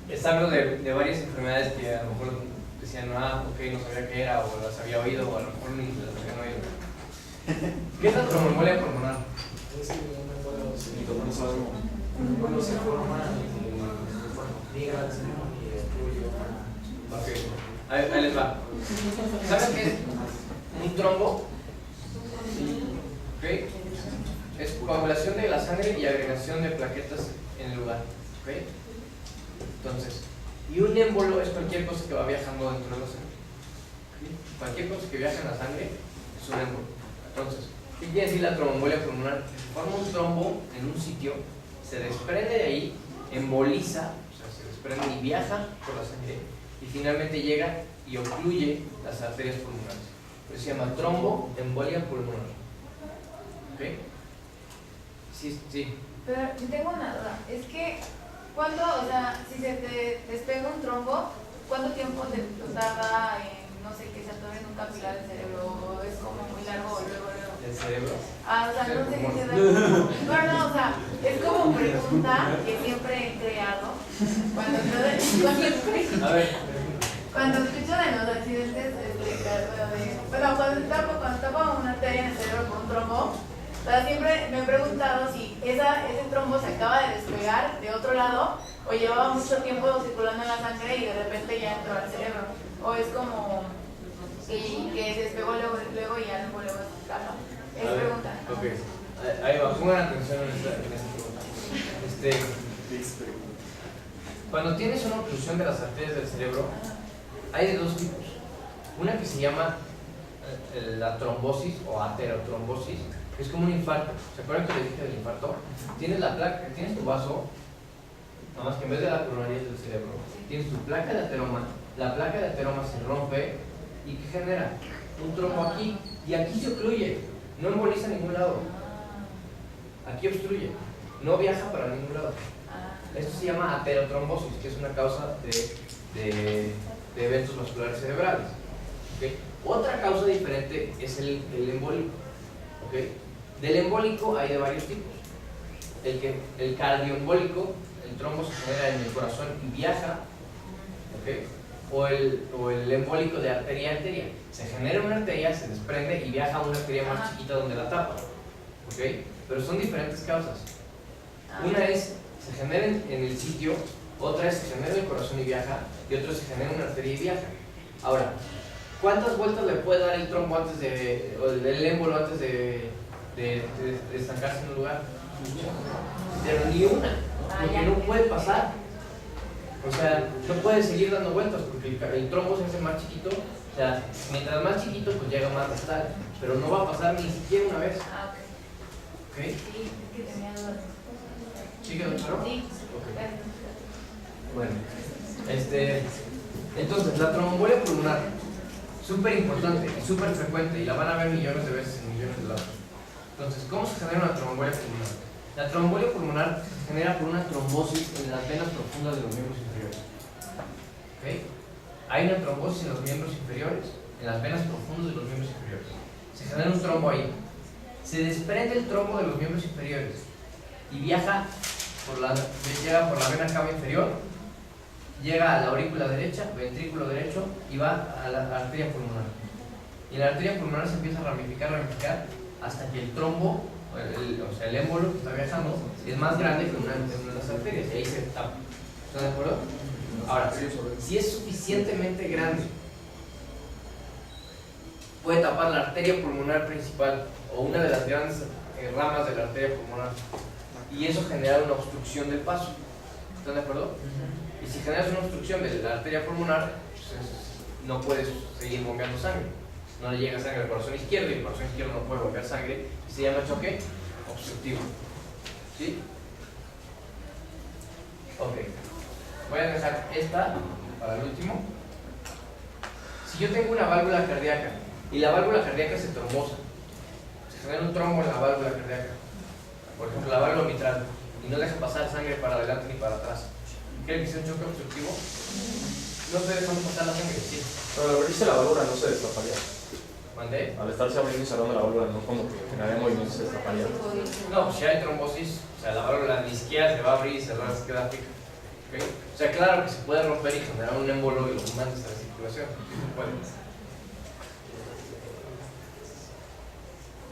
es algo de varias enfermedades que a lo mejor decían, ok, no sabía qué era, o las había oído, o a lo mejor ni las habían oído. ¿Qué es la tromboembolia pulmonar? Es que no me puedo Y todo no sabemos. Cuando se forma liga al cerebro y destruye Ok, ahí les va. ¿Saben qué es un trombo? Ok, es coagulación de la sangre y agregación de plaquetas en el lugar. Ok, entonces, y un émbolo es cualquier cosa que va viajando dentro de la sangre. ¿Ok? Cualquier cosa que viaja en la sangre es un émbolo. Entonces, ¿qué quiere decir la tromboembolia pulmonar? Forma un trombo en un sitio, se desprende de ahí, emboliza, o sea, se desprende y viaja por la sangre, y finalmente llega y ocluye las arterias pulmonares. Eso se llama tromboembolia pulmonar. ¿Ok? Sí, sí. Pero yo tengo una duda. Es que, ¿cuándo, o sea, si se te despega un trombo, cuánto tiempo te tarda en, no sé, que se atore en un capilar del cerebro? ¿Es como muy largo o luego? ¿El cerebro? Ah, o sea, no sé qué se da. No, o sea, es como pregunta que siempre he creado cuando A ver, cuando escucho de los accidentes, cuando tapa una arteria en el cerebro por un trombo, o sea, siempre me he preguntado si ese trombo se acaba de despegar de otro lado o llevaba mucho tiempo circulando en la sangre y de repente ya entró al cerebro. O es como que se despegó luego y ya luego se caja. Es a ver, pregunta. ok. Ahí va, pongan atención en esta pregunta. Cuando tienes una oclusión de las arterias del cerebro, hay de dos tipos. Una que se llama la trombosis o aterotrombosis, que es como un infarto. ¿Se acuerdan que les dije del infarto? Tienes la placa, tienes tu vaso, nada más que en vez de la coronaria del cerebro, tienes tu placa de ateroma, la placa de ateroma se rompe y ¿qué genera? Un trombo aquí y aquí se ocluye, no emboliza a ningún lado, aquí obstruye, no viaja para ningún lado. Esto se llama aterotrombosis, que es una causa de eventos vasculares cerebrales. ¿Okay? Otra causa diferente es el embólico. ¿Okay? Del embólico hay de varios tipos. El cardioembólico, el trombo se genera en el corazón y viaja. ¿Okay? O el embólico de arteria a arteria. Se genera una arteria, se desprende y viaja a una arteria más chiquita donde la tapa. ¿Okay? Pero son diferentes causas. Una es se genera en el sitio, otra es se genera en el corazón y viaja, y otra se genera en una arteria y viaja. Ahora, ¿cuántas vueltas le puede dar el trombo antes de, o el émbolo antes de estancarse en un lugar? Pero ni una, porque no puede pasar. O sea, no puede seguir dando vueltas porque el trombo se hace más chiquito. O sea, mientras más chiquito, pues llega más distal, pero no va a pasar ni siquiera una vez. ¿Ok? Sí, es que tenía dudas. ¿Sí quedó claro? Sí. Okay. Bueno, entonces la tromboembolia pulmonar, súper importante y súper frecuente, y la van a ver millones de veces en millones de lados. Entonces, ¿cómo se genera una tromboembolia pulmonar? La tromboembolia pulmonar se genera por una trombosis en las venas profundas de los miembros inferiores. ¿Okay? Hay una trombosis en los miembros inferiores, en las venas profundas de los miembros inferiores. Se genera un trombo ahí. Se desprende el trombo de los miembros inferiores y viaja llega por la vena cava inferior, llega a la aurícula derecha, ventrículo derecho y va a la arteria pulmonar. Y la arteria pulmonar se empieza a ramificar hasta que el trombo, o sea el émbolo que está viajando, es más grande que una de las arterias y ahí se tapa. ¿Están de acuerdo? Ahora, si es suficientemente grande, puede tapar la arteria pulmonar principal o una de las grandes ramas de la arteria pulmonar. Y eso genera una obstrucción del paso. ¿Están de acuerdo? Y si generas una obstrucción de la arteria pulmonar, pues no puedes seguir bombeando sangre. No le llega sangre al corazón izquierdo y el corazón izquierdo no puede bombear sangre. Y se llama choque obstructivo. ¿Sí? Ok. Voy a dejar esta para el último. Si yo tengo una válvula cardíaca y la válvula cardíaca se trombosa, se genera un trombo en la válvula cardíaca, por ejemplo la válvula mitral, y no deja pasar sangre para adelante ni para atrás, ¿creen que sea un choque obstructivo? No estoy dejando pasar la sangre, sí. Pero al abrirse la válvula no se destaparía. ¿Mandé? Al estarse abriendo y cerrando la válvula, no como que generaría movimiento se destaparía. No, pues si hay trombosis, o sea, la válvula ni siquiera se va a abrir y cerrar, se queda fija. ¿Okay? O sea, claro que se puede romper y generar un émbolo y lo mandas a la circulación. Sí se puede.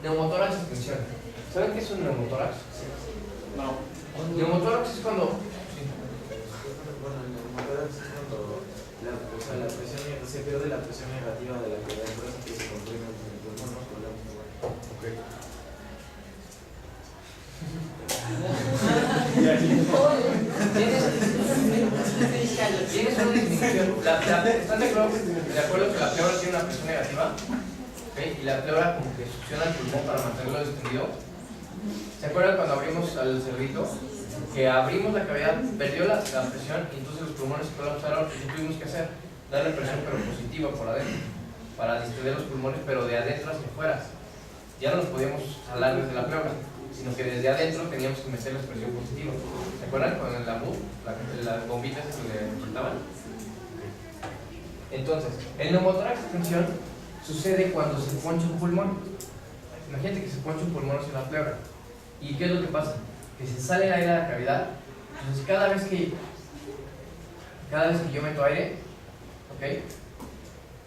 Neumotórax y tensión. ¿Saben qué es un neumotórax? No. Neumotórax es cuando... Bueno, el neumotórax es cuando la presión, se pierde la presión negativa de la cavidad del corazón que se comprime en el pulmón, ¿no? Okay. Tienes una disminución. ¿Están de acuerdo que la pleura tiene una presión negativa? ¿Okay? Y la pleura como que succiona el pulmón para mantenerlo distendido. ¿Se acuerdan cuando abrimos al cerdito? Que abrimos la cavidad, perdió la presión y entonces los pulmones se colapsaron. ¿Y qué tuvimos que hacer? Darle presión pero positiva por adentro para distender los pulmones, pero de adentro hacia afuera. Ya no los podíamos jalar desde la pleura, sino que desde adentro teníamos que meterles presión positiva. ¿Se acuerdan con el AMU? Las bombitas que le quitaban. Entonces, el neumotórax de tensión sucede cuando se poncha un pulmón. Imagínate que se poncha un pulmón hacia la pleura. ¿Y qué es lo que pasa? Que se sale el aire de la cavidad. Entonces cada vez que yo meto aire, ¿ok?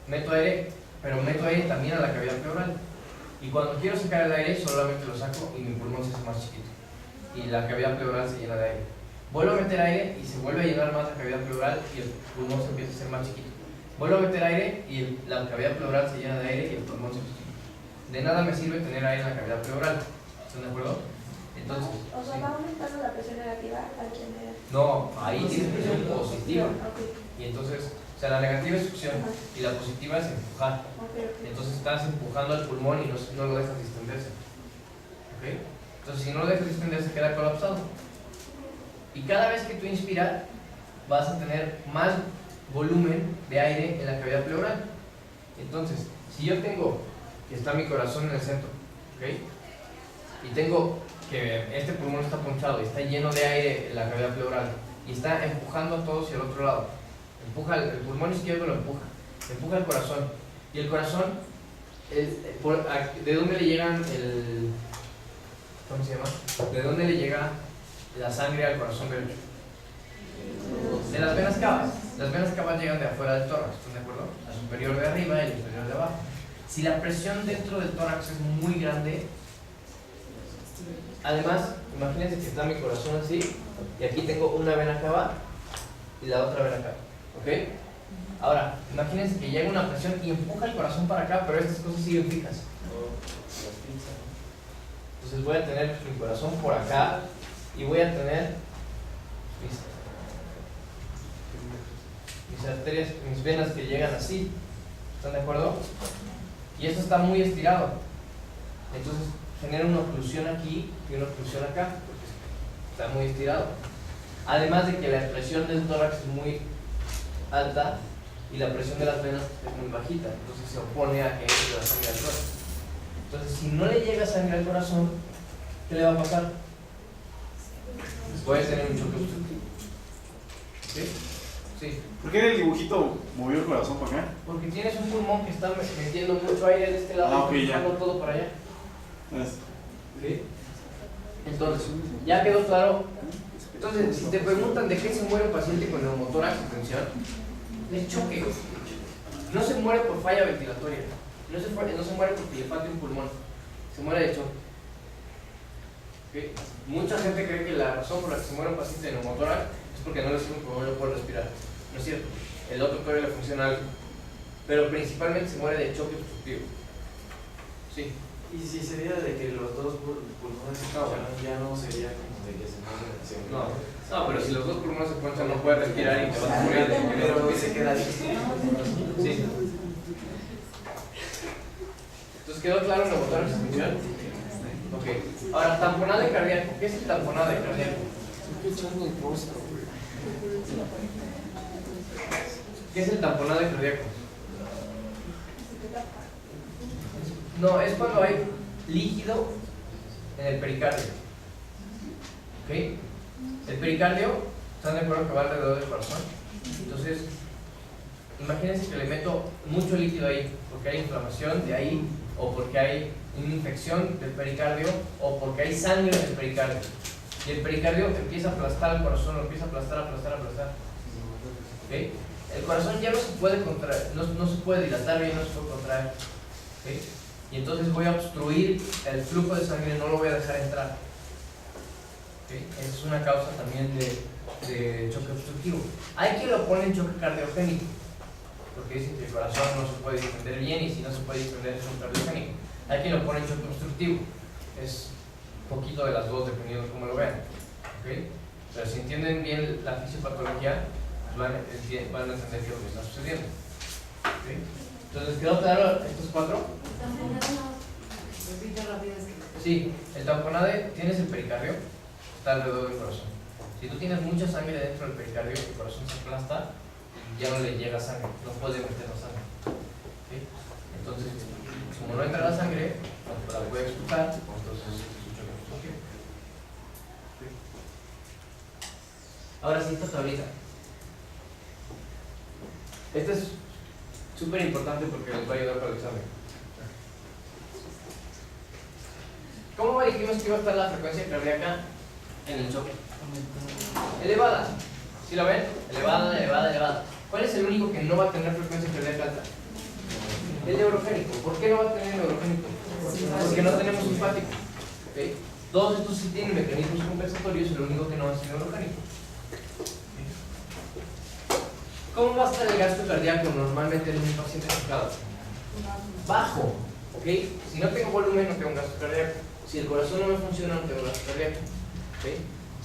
Meto aire, pero meto aire también a la cavidad pleural. Y cuando quiero sacar el aire, solamente lo saco y mi pulmón se hace más chiquito. Y la cavidad pleural se llena de aire. Vuelvo a meter aire y se vuelve a llenar más la cavidad pleural y el pulmón se empieza a hacer más chiquito. Vuelvo a meter aire y la cavidad pleural se llena de aire y el pulmón se hace chiquito. De nada me sirve tener aire en la cavidad pleural. ¿Están de acuerdo? Entonces, O sea, sí. va aumentando la presión negativa al tener. No, ahí tienes presión positiva. Ok, Y entonces, o sea, la negativa es succión y la positiva es empujar. ok. Entonces estás empujando al pulmón y no lo dejas distenderse. ¿Ok? Entonces, si no lo dejas distenderse, queda colapsado. Y cada vez que tú inspiras, vas a tener más volumen de aire en la cavidad pleural. Entonces, si yo tengo que está mi corazón en el centro, ¿ok? Y tengo que este pulmón está ponchado y está lleno de aire en la cavidad pleural y está empujando a todos hacia el otro lado. Empuja el pulmón izquierdo, lo empuja el corazón. Y el corazón, ¿de dónde le llegan ¿cómo se llama? ¿De dónde le llega la sangre al corazón derecho? De las venas cavas. Las venas cavas llegan de afuera del tórax, ¿están de acuerdo? La superior de arriba y la inferior de abajo. Si la presión dentro del tórax es muy grande, además, imagínense que está mi corazón así, y aquí tengo una vena cava y la otra vena cava, ¿ok? Ahora, imagínense que llega una presión y empuja el corazón para acá, pero estas cosas siguen fijas. Entonces voy a tener mi corazón por acá y voy a tener mis arterias, mis venas que llegan así, ¿están de acuerdo? Y esto está muy estirado, entonces genera una oclusión aquí y una oclusión acá, porque está muy estirado. Además de que la presión del tórax es muy alta y la presión de las venas es muy bajita, entonces se opone a que entre la sangre al tórax. Entonces, si no le llega sangre al corazón, ¿qué le va a pasar? Puede tener un choque obstructivo. ¿Sí? Sí. ¿Por qué en el dibujito movió el corazón para acá? Porque tienes un pulmón que está metiendo mucho aire de este lado Ok, y ya. empujando todo para allá. Es- ¿Sí? Entonces, ¿ya quedó claro? Entonces, si te preguntan de qué se muere un paciente con neumotórax y tensión, de choque. No se muere por falla ventilatoria, no se muere porque le falta un pulmón, se muere de choque. ¿Okay? Mucha gente cree que la razón por la que se muere un paciente de neumotórax es porque no le sirve un pulmón y no puede respirar. No es cierto, el otro todavía le funciona algo, pero principalmente se muere de choque obstructivo. Sí. Y si sería de que los dos pulmones se ponchan, ya no sería como de que se muere. No, pero si los dos pulmones se ponchan no puedes respirar y te vas a morir de Pero que se queda así. Sí. Entonces, ¿quedó claro neumotórax y tensión? Ok. Ahora, tamponade cardíaco. ¿Qué es el tamponade cardíaco? ¿Qué es el tamponade cardíaco? No, es cuando hay líquido en el pericardio. ¿Ok? El pericardio, ¿están de acuerdo que va alrededor del corazón? Entonces, imagínense que le meto mucho líquido ahí, porque hay inflamación de ahí, o porque hay una infección del pericardio, o porque hay sangre en el pericardio. Y el pericardio empieza a aplastar el corazón, lo empieza a aplastar. ¿Ok? El corazón ya no se puede contraer, no se puede dilatar bien, no se puede contraer. ¿Ok? y entonces voy a obstruir el flujo de sangre, no lo voy a dejar entrar. ¿Okay? Esa es una causa también de choque obstructivo. Hay quien lo pone en choque cardiogénico, porque dicen que el corazón no se puede distender bien y si no se puede distender es un cardiogénico. Hay quien lo pone en choque obstructivo. Es un poquito de las dos dependiendo de cómo lo vean. ¿Okay? Pero si entienden bien la fisiopatología, pues van a entender qué es lo que está sucediendo. ¿Okay? Entonces, ¿quedó claro estos cuatro? Repite rápido. Sí, el tamponade, tienes el pericardio, está alrededor del corazón. Si tú tienes mucha sangre dentro del pericardio, el corazón se aplasta y ya no le llega sangre, no puede meter la sangre. ¿Okay? Entonces, como no entra la sangre, no la puede expulsar, entonces es un choque obstructivo. ¿Okay? Ahora sí, esta tablita. Esta es súper importante porque les va a ayudar para el examen. ¿Cómo dijimos que iba a estar la frecuencia cardíaca en el choque? Elevada. ¿Sí la ven? Elevada, elevada, elevada. ¿Cuál es el único que no va a tener frecuencia cardíaca alta? El neurogénico. ¿Por qué no va a tener neurogénico? Porque no tenemos simpático. ¿Okay? Todos estos sí tienen mecanismos compensatorios, el único que no va a ser neurogénico. ¿Cómo va a estar el gasto cardíaco normalmente en un paciente tocado? Bajo. ¿Okay? Si no tengo volumen, no tengo un gasto cardíaco. Si el corazón no me funciona, no tengo gasto cardíaco. ¿Okay?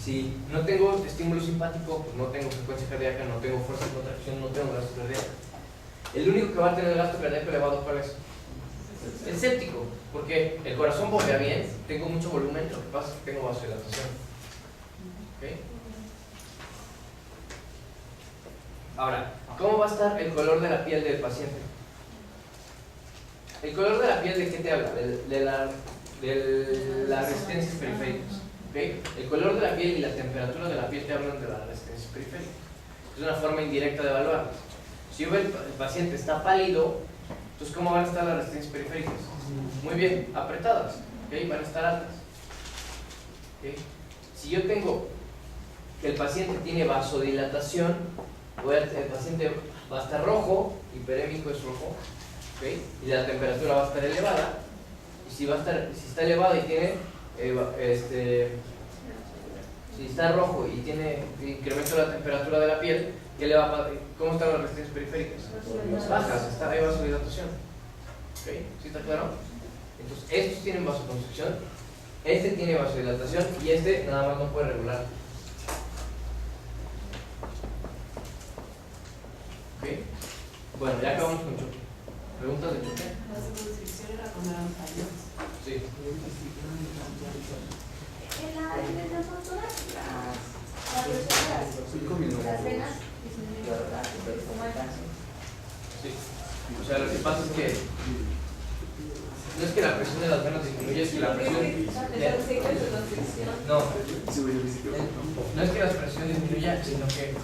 Si no tengo estímulo simpático, pues no tengo frecuencia cardíaca, no tengo fuerza de contracción, no tengo gasto cardíaco. El único que va a tener el gasto cardíaco elevado, ¿cuál es? El séptico. Porque el corazón bombea bien, tengo mucho volumen, lo que pasa es que tengo vasodilatación. ¿Okay? Ahora, ¿cómo va a estar el color de la piel del paciente? ¿El color de la piel de qué te habla? De las resistencias periféricas. ¿Okay? El color de la piel y la temperatura de la piel te hablan de las resistencias periféricas. Es una forma indirecta de evaluarlas. Si yo veo el paciente está pálido, entonces ¿cómo van a estar las resistencias periféricas? Muy bien, apretadas. ¿Okay? Van a estar altas. ¿Okay? Si yo tengo que el paciente tiene vasodilatación, el paciente va a estar rojo, hiperémico es rojo, ¿okay? Y la temperatura va a estar elevada. Y si está elevado y tiene si está rojo y tiene incremento de la temperatura de la piel, ¿cómo están las resistencias periféricas? Bajas, hay vasodilatación. ¿Okay? ¿Sí está claro? Entonces, estos tienen vasoconstricción, este tiene vasodilatación y este nada más no puede regular. ¿Okay? Bueno, ya acabamos con choque. ¿Preguntas de choque? La vasoconstricción era cuando eran fallos. Sí. En las torturas, las venas disminuyen como el brazo. Sí. O sea, lo que pasa es que no es que la presión de las venas disminuya, es que la presión no es que la presión disminuya, sino que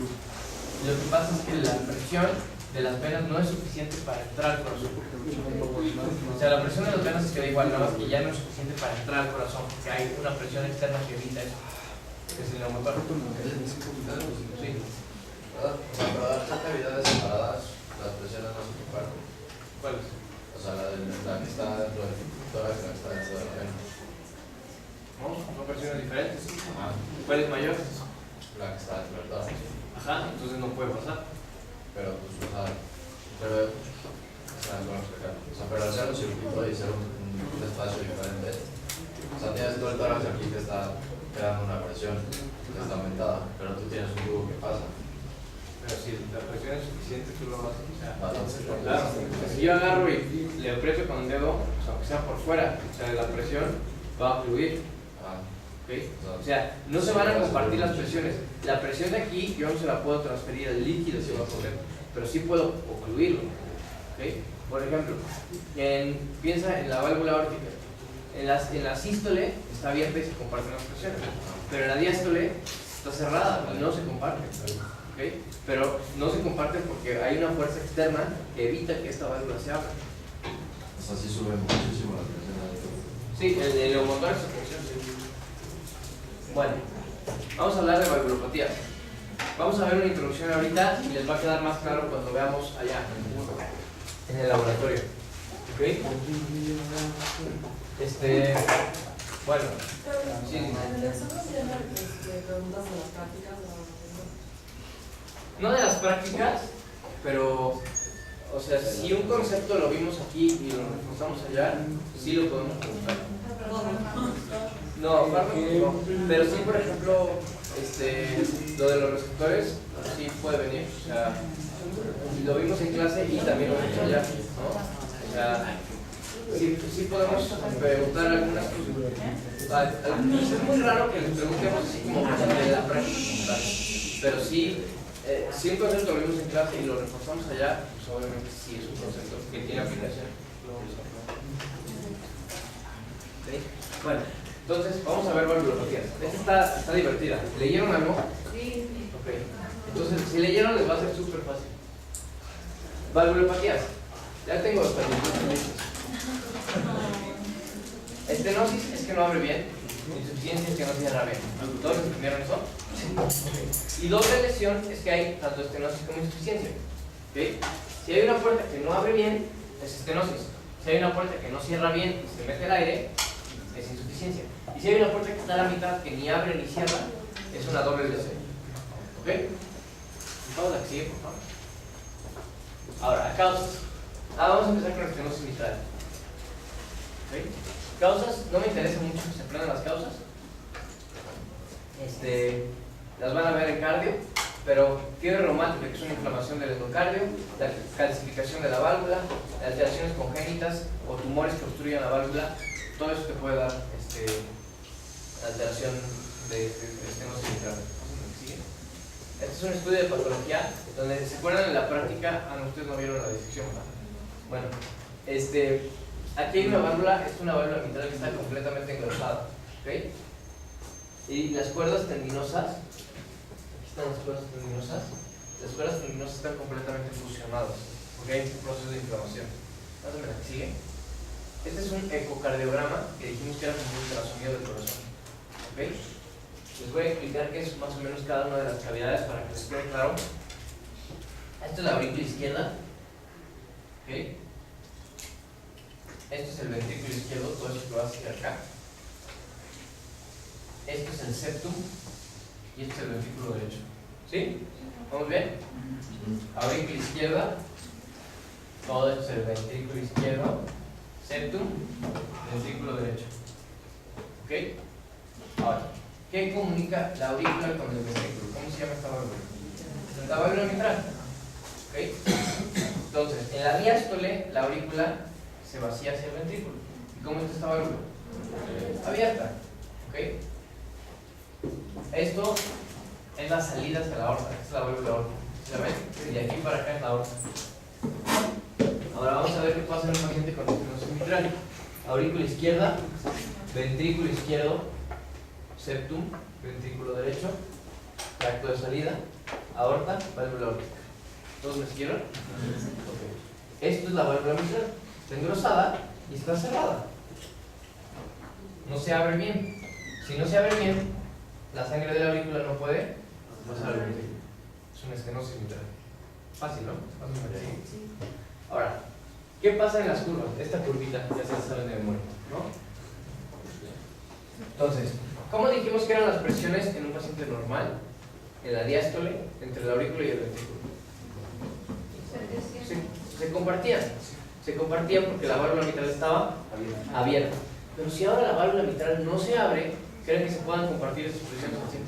lo que pasa es que la presión de las venas no es suficiente para entrar al corazón. O sea, la presión de las venas queda igual, nada más que ya no es suficiente para entrar al corazón, porque hay una presión externa que evita eso, que es el neumotor. Sí. Para dar cavidades separadas, las presiones no se comparan. ¿Cuáles? O sea, la que está dentro del tórax y la que está dentro de la vena. ¿No? Son presiones diferentes. Ajá. ¿Cuál es mayor? La que está dentro del tórax. Ajá, entonces no puede pasar. Pero, pues, o sea, pero al ser un circuito y ser un espacio diferente, o sea, tienes todo el tórax aquí que está creando una presión que está aumentada, pero tú tienes un tubo que pasa. Pero si la presión es suficiente, tú lo vas a hacer. Claro, Si yo agarro y le aprieto con el dedo, o sea, aunque sea por fuera, o sea, la presión va a fluir. ¿Okay? O sea, no se van a compartir las presiones. La presión de aquí yo no se la puedo transferir al líquido si va a poder, pero sí puedo ocluirlo. ¿Okay? Por ejemplo, piensa en la válvula aórtica. En la sístole está abierta y se comparten las presiones, pero en la diástole está cerrada y no se comparten. ¿Okay? Pero no se comparten porque hay una fuerza externa que evita que esta válvula se abra. O sea, sí sube muchísimo la presión. Sí, el neumotor es presión. Bueno, vamos a hablar de valvulopatía. Vamos a ver una introducción ahorita y les va a quedar más claro cuando veamos allá en el laboratorio. ¿Ok? Bueno, sí. ¿En el examen tiene preguntas de las prácticas o No de las prácticas, pero, o sea, si un concepto lo vimos aquí y lo reforzamos allá, sí lo podemos preguntar. No, no, pero sí, por ejemplo, lo de los receptores, sí puede venir, o sea, lo vimos en clase y también lo vimos allá, ¿no? O sea, sí podemos preguntar algunas cosas. Es muy raro que les preguntemos así como de la práctica, pero sí, si un concepto lo vimos en clase y lo reforzamos allá, pues obviamente sí es un concepto que tiene aplicación. ¿Sí? Bueno, entonces vamos a ver valvulopatías. Esta está divertida. ¿Leyeron algo? Sí. Ok. Entonces, si leyeron les va a ser súper fácil. Valvulopatías. Ya tengo los pacientes listos. Estenosis es que no abre bien. Insuficiencia es que no cierra bien. ¿Todos entendieron eso? Sí. Y doble lesión es que hay tanto estenosis como insuficiencia. ¿Okay? Si hay una puerta que no abre bien, es estenosis. Si hay una puerta que no cierra bien y se mete el aire, es insuficiencia. Y si hay una puerta que está a la mitad que ni abre ni cierra, es una doble lesión. ¿Ok? Vamos a la que sigue, por favor. Ahora, causas. Vamos a empezar con estenosis mitral. ¿Ok? Causas, no me interesa mucho que se aprendan las causas. Las van a ver en cardio, pero fiebre reumática, que es una inflamación del endocardio, la calcificación de la válvula, alteraciones congénitas o tumores que obstruyan la válvula, todo eso te puede dar alteración de estenosis mitral. Este es un estudio de patología donde se acuerdan en la práctica, ustedes no vieron la disección, ¿verdad? Bueno, aquí hay una válvula, es una válvula mitral que está completamente engrosada, ¿ok? Y las cuerdas tendinosas, aquí están las cuerdas tendinosas están completamente fusionadas, porque hay un proceso de inflamación. Pásame la que sigue. Este es un ecocardiograma que dijimos que era como un ultrasonido del corazón, ¿ok? Les voy a explicar qué es más o menos cada una de las cavidades para que les quede claro. Esto es la aurícula izquierda, ¿ok? Esto es el ventrículo izquierdo, todo esto que va hacia acá. Esto es el septum y este es el ventrículo derecho. ¿Sí? ¿Vamos bien? Aurícula izquierda, todo esto es el ventrículo izquierdo, septum, ventrículo derecho. ¿Ok? Ahora, ¿qué comunica la aurícula con el ventrículo? ¿Cómo se llama esta válvula? La válvula mitral. ¿Ok? Entonces, en la diástole, la aurícula se vacía hacia el ventrículo. ¿Y cómo está esta válvula? Abierta. ¿Ok? Esto es la salida hacia la aorta. Esta es la válvula aorta. ¿Se ven? Y de aquí para acá es la aorta. Ahora vamos a ver qué pasa en un paciente con estenosis mitral. Aurícula izquierda, ventrículo izquierdo, septum, ventrículo derecho, tracto de salida, aorta, válvula aórtica. ¿Todos me siguieron? Okay. Esto es la válvula mitral. Está engrosada y está cerrada. No se abre bien. Si no se abre bien, la sangre de la aurícula no puede pasar al ventrículo. Es una estenosis mitral. Fácil, ¿no? Fácil. Ahora, ¿qué pasa en las curvas? Esta curvita ya se saben de memoria, ¿no? Entonces, ¿cómo dijimos que eran las presiones en un paciente normal? En la diástole, entre la aurícula y el ventrículo. Se compartían. Se compartían porque la válvula mitral estaba abierta. Pero si ahora la válvula mitral no se abre, ¿creen que se puedan compartir esas presiones así?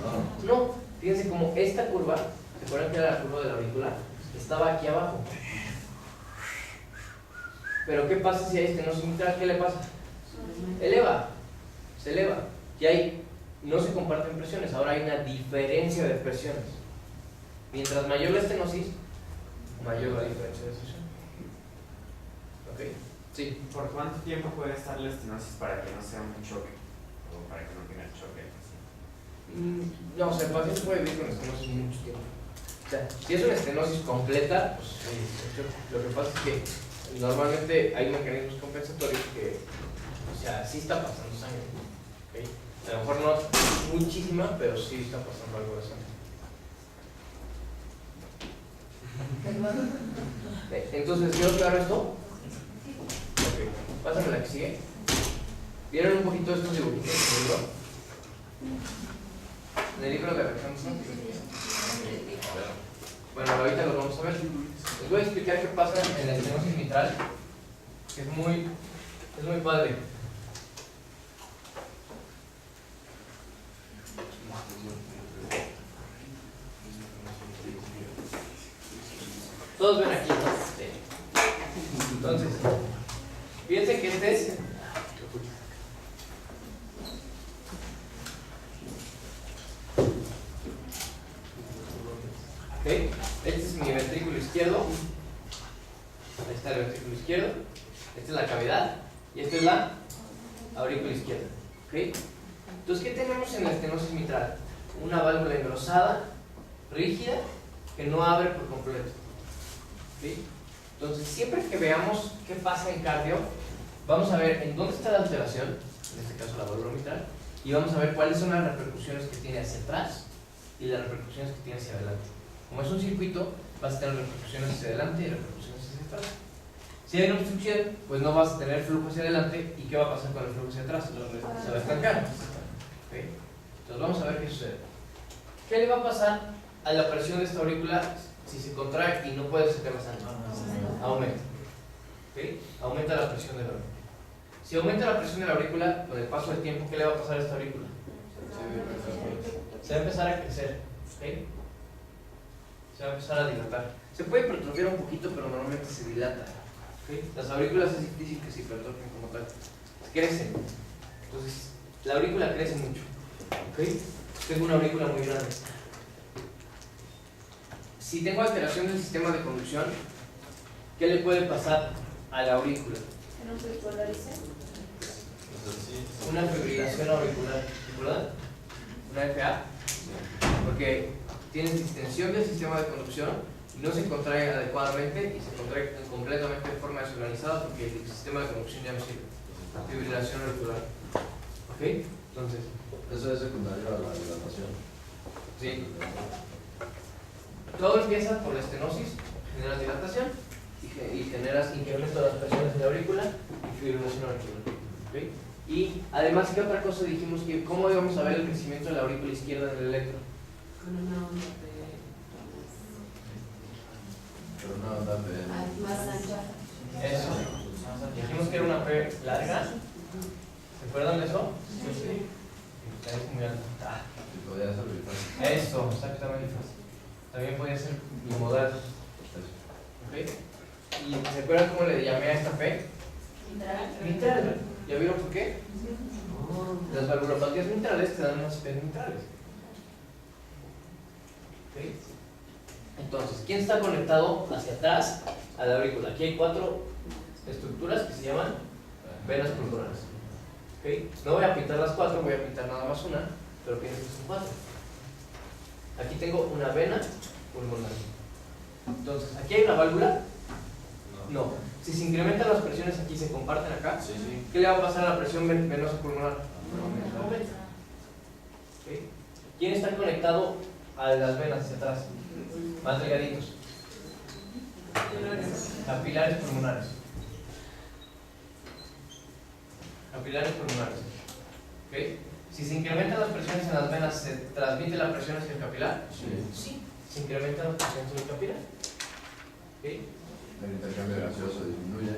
No. Fíjense como esta curva, ¿se acuerdan que era la curva de la aurícula? Estaba aquí abajo. Pero ¿qué pasa si hay estenosis mitral? ¿Qué le pasa? Eleva. Se eleva. Y ahí no se comparten presiones, ahora hay una diferencia de presiones. Mientras mayor la estenosis, mayor la diferencia de presión. ¿Ok? Sí. ¿Por cuánto tiempo puede estar la estenosis para que no sea un choque? O para que no tenga choque. No, o sea, el paciente puede vivir con estenosis mucho tiempo. O sea, si es una estenosis completa, pues lo que pasa es que normalmente hay mecanismos compensatorios que, o sea, sí está pasando sangre. ¿Okay? A lo mejor no muchísima, pero sí está pasando algo de sangre. Entonces, ¿quedó claro esto? Ok. Pásame la que sigue. ¿Vieron un poquito estos dibujitos en el libro? En el libro de Alejandro. Bueno, ahorita los vamos a ver. Les voy a explicar qué pasa en la estenosis mitral, que es muy padre. Todos ven aquí, ¿no? Sí. Entonces, fíjense que este es ¿ok? Este es mi ventrículo izquierdo. Ahí está el ventrículo izquierdo. Esta es la cavidad. Y esta es la aurícula izquierda. ¿Ok? Entonces, ¿qué tenemos en la estenosis mitral? Una válvula engrosada, rígida, que no abre por completo. ¿Ok? Entonces, siempre que veamos qué pasa en cardio, vamos a ver en dónde está la alteración, en este caso la válvula mitral, y vamos a ver cuáles son las repercusiones que tiene hacia atrás y las repercusiones que tiene hacia adelante. Como es un circuito, vas a tener repercusiones hacia adelante y repercusiones hacia atrás. Si hay una obstrucción, pues no vas a tener flujo hacia adelante. ¿Y qué va a pasar con el flujo hacia atrás? Se va a estancar. ¿Okay? Entonces vamos a ver qué sucede. ¿Qué le va a pasar a la presión de esta aurícula si se contrae y no puede sacar la sangre? Aumenta. ¿Okay? Aumenta la presión de la aurícula. Si aumenta la presión de la aurícula, con el paso del tiempo, ¿qué le va a pasar a esta aurícula? Se va a empezar a crecer. ¿Okay? Se va a empezar a dilatar. Se puede hipertrofiar un poquito, pero normalmente se dilata. ¿Okay? Las aurículas es difícil que se hipertrofien como tal. Crecen. Entonces, la aurícula crece mucho. ¿Okay? Tengo una aurícula muy grande. Si tengo alteración del sistema de conducción, ¿qué le puede pasar a la aurícula? ¿Que no se polarice? Una fibrilación auricular, ¿verdad? Una FA. Porque tienes distensión del sistema de conducción y no se contrae adecuadamente y se contrae completamente de forma desorganizada porque el sistema de conducción ya no sirve. Fibrilación auricular. ¿Ok? Entonces, Eso es secundario a la dilatación. sí. Todo empieza por la estenosis, generas dilatación y generas incremento de las presiones en la aurícula y fibrilación auricular. ¿Ok? Y además, ¿qué otra cosa dijimos? Que ¿cómo íbamos a ver el crecimiento de la aurícula izquierda en el electro? Con una onda de Pero una onda de... más ancha. Eso. Dijimos que era una P larga. ¿Se acuerdan de eso? Sí. Es muy alta. Si podía ser bifásico. Eso, exactamente. También podía ser bimodal. ¿Ok? ¿Y se acuerdan cómo le llamé a esta P? Mitral. ¿Ya vieron por qué? Las valvulopatías mitrales te dan unas P mitrales. ¿Ok? Entonces, ¿quién está conectado hacia atrás a la aurícula? Aquí hay 4 estructuras que se llaman venas pulmonares. ¿Okay? No voy a pintar las 4, voy a pintar nada más una, pero piensen que son 4. Aquí tengo una vena pulmonar. Entonces, ¿aquí hay una válvula? No. Si se incrementan las presiones aquí, se comparten acá. Sí, sí. ¿Qué le va a pasar a la presión venosa pulmonar? Aumenta. ¿Okay? ¿Quién está conectado a las venas hacia atrás? Más delgaditos. Capilares pulmonares. Capilares pulmonares. ¿Okay? Si se incrementan las presiones en las venas, ¿se transmite la presión hacia el capilar? Sí. Se incrementan las presiones en el capilar. ¿Okay? El intercambio gaseoso disminuye.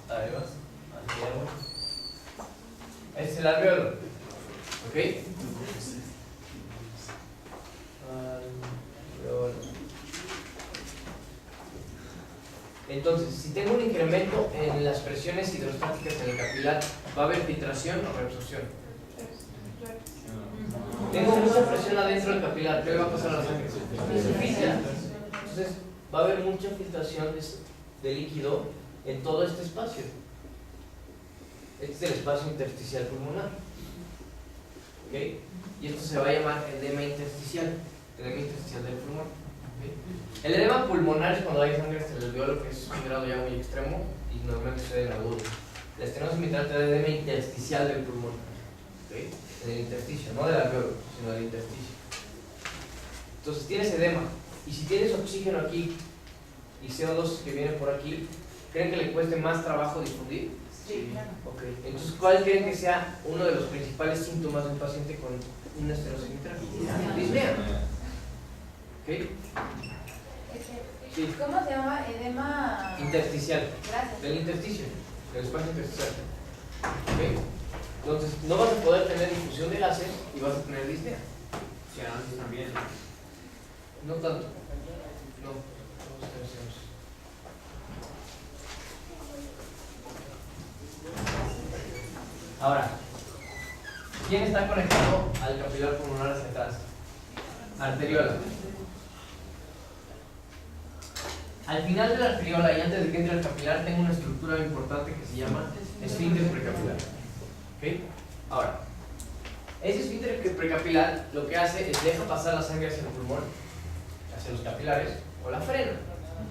Ahí vas. Alveolo. Este es el alveolo. ¿Ok? Alveolo. Entonces, si tengo un incremento en las presiones hidrostáticas en el capilar, ¿va a haber filtración o reabsorción? Tengo mucha presión adentro del capilar, ¿qué le va a pasar a la sangre? Se filtra. Entonces, va a haber mucha filtración de líquido en todo este espacio. Este es el espacio intersticial pulmonar. ¿Okay? Y esto se va a llamar edema intersticial del pulmón. ¿Okay? El edema pulmonar es cuando hay sangre hasta el alveolo, que es un grado ya muy extremo y normalmente sucede en agudo. La estenosis mitral te da edema intersticial del pulmón. ¿Okay? En el intersticio, no del alveolo, sino del intersticio. Entonces tienes edema, y si tienes oxígeno aquí y CO2 que viene por aquí, ¿creen que le cueste más trabajo difundir? Sí, claro. Ok, entonces, ¿cuál creen que sea uno de los principales síntomas de un paciente con una estenosis mitral? Disnea. ¿Ok? Sí. ¿Cómo se llama? Edema. Intersticial. Gracias. Del intersticio, del espacio intersticial. ¿Ok? Entonces, no vas a poder tener difusión de gases y vas a tener disnea. Sí, antes también. No tanto. No. Vamos a ver si vamos. Ahora, ¿quién está conectado al capilar pulmonar hacia atrás? Arteriola. Al final de la arteriola y antes de que entre el capilar tengo una estructura importante que se llama esfínter precapilar. ¿Ok? Ahora, ese esfínter precapilar lo que hace es deja pasar la sangre hacia el pulmón, hacia los capilares, o la frena.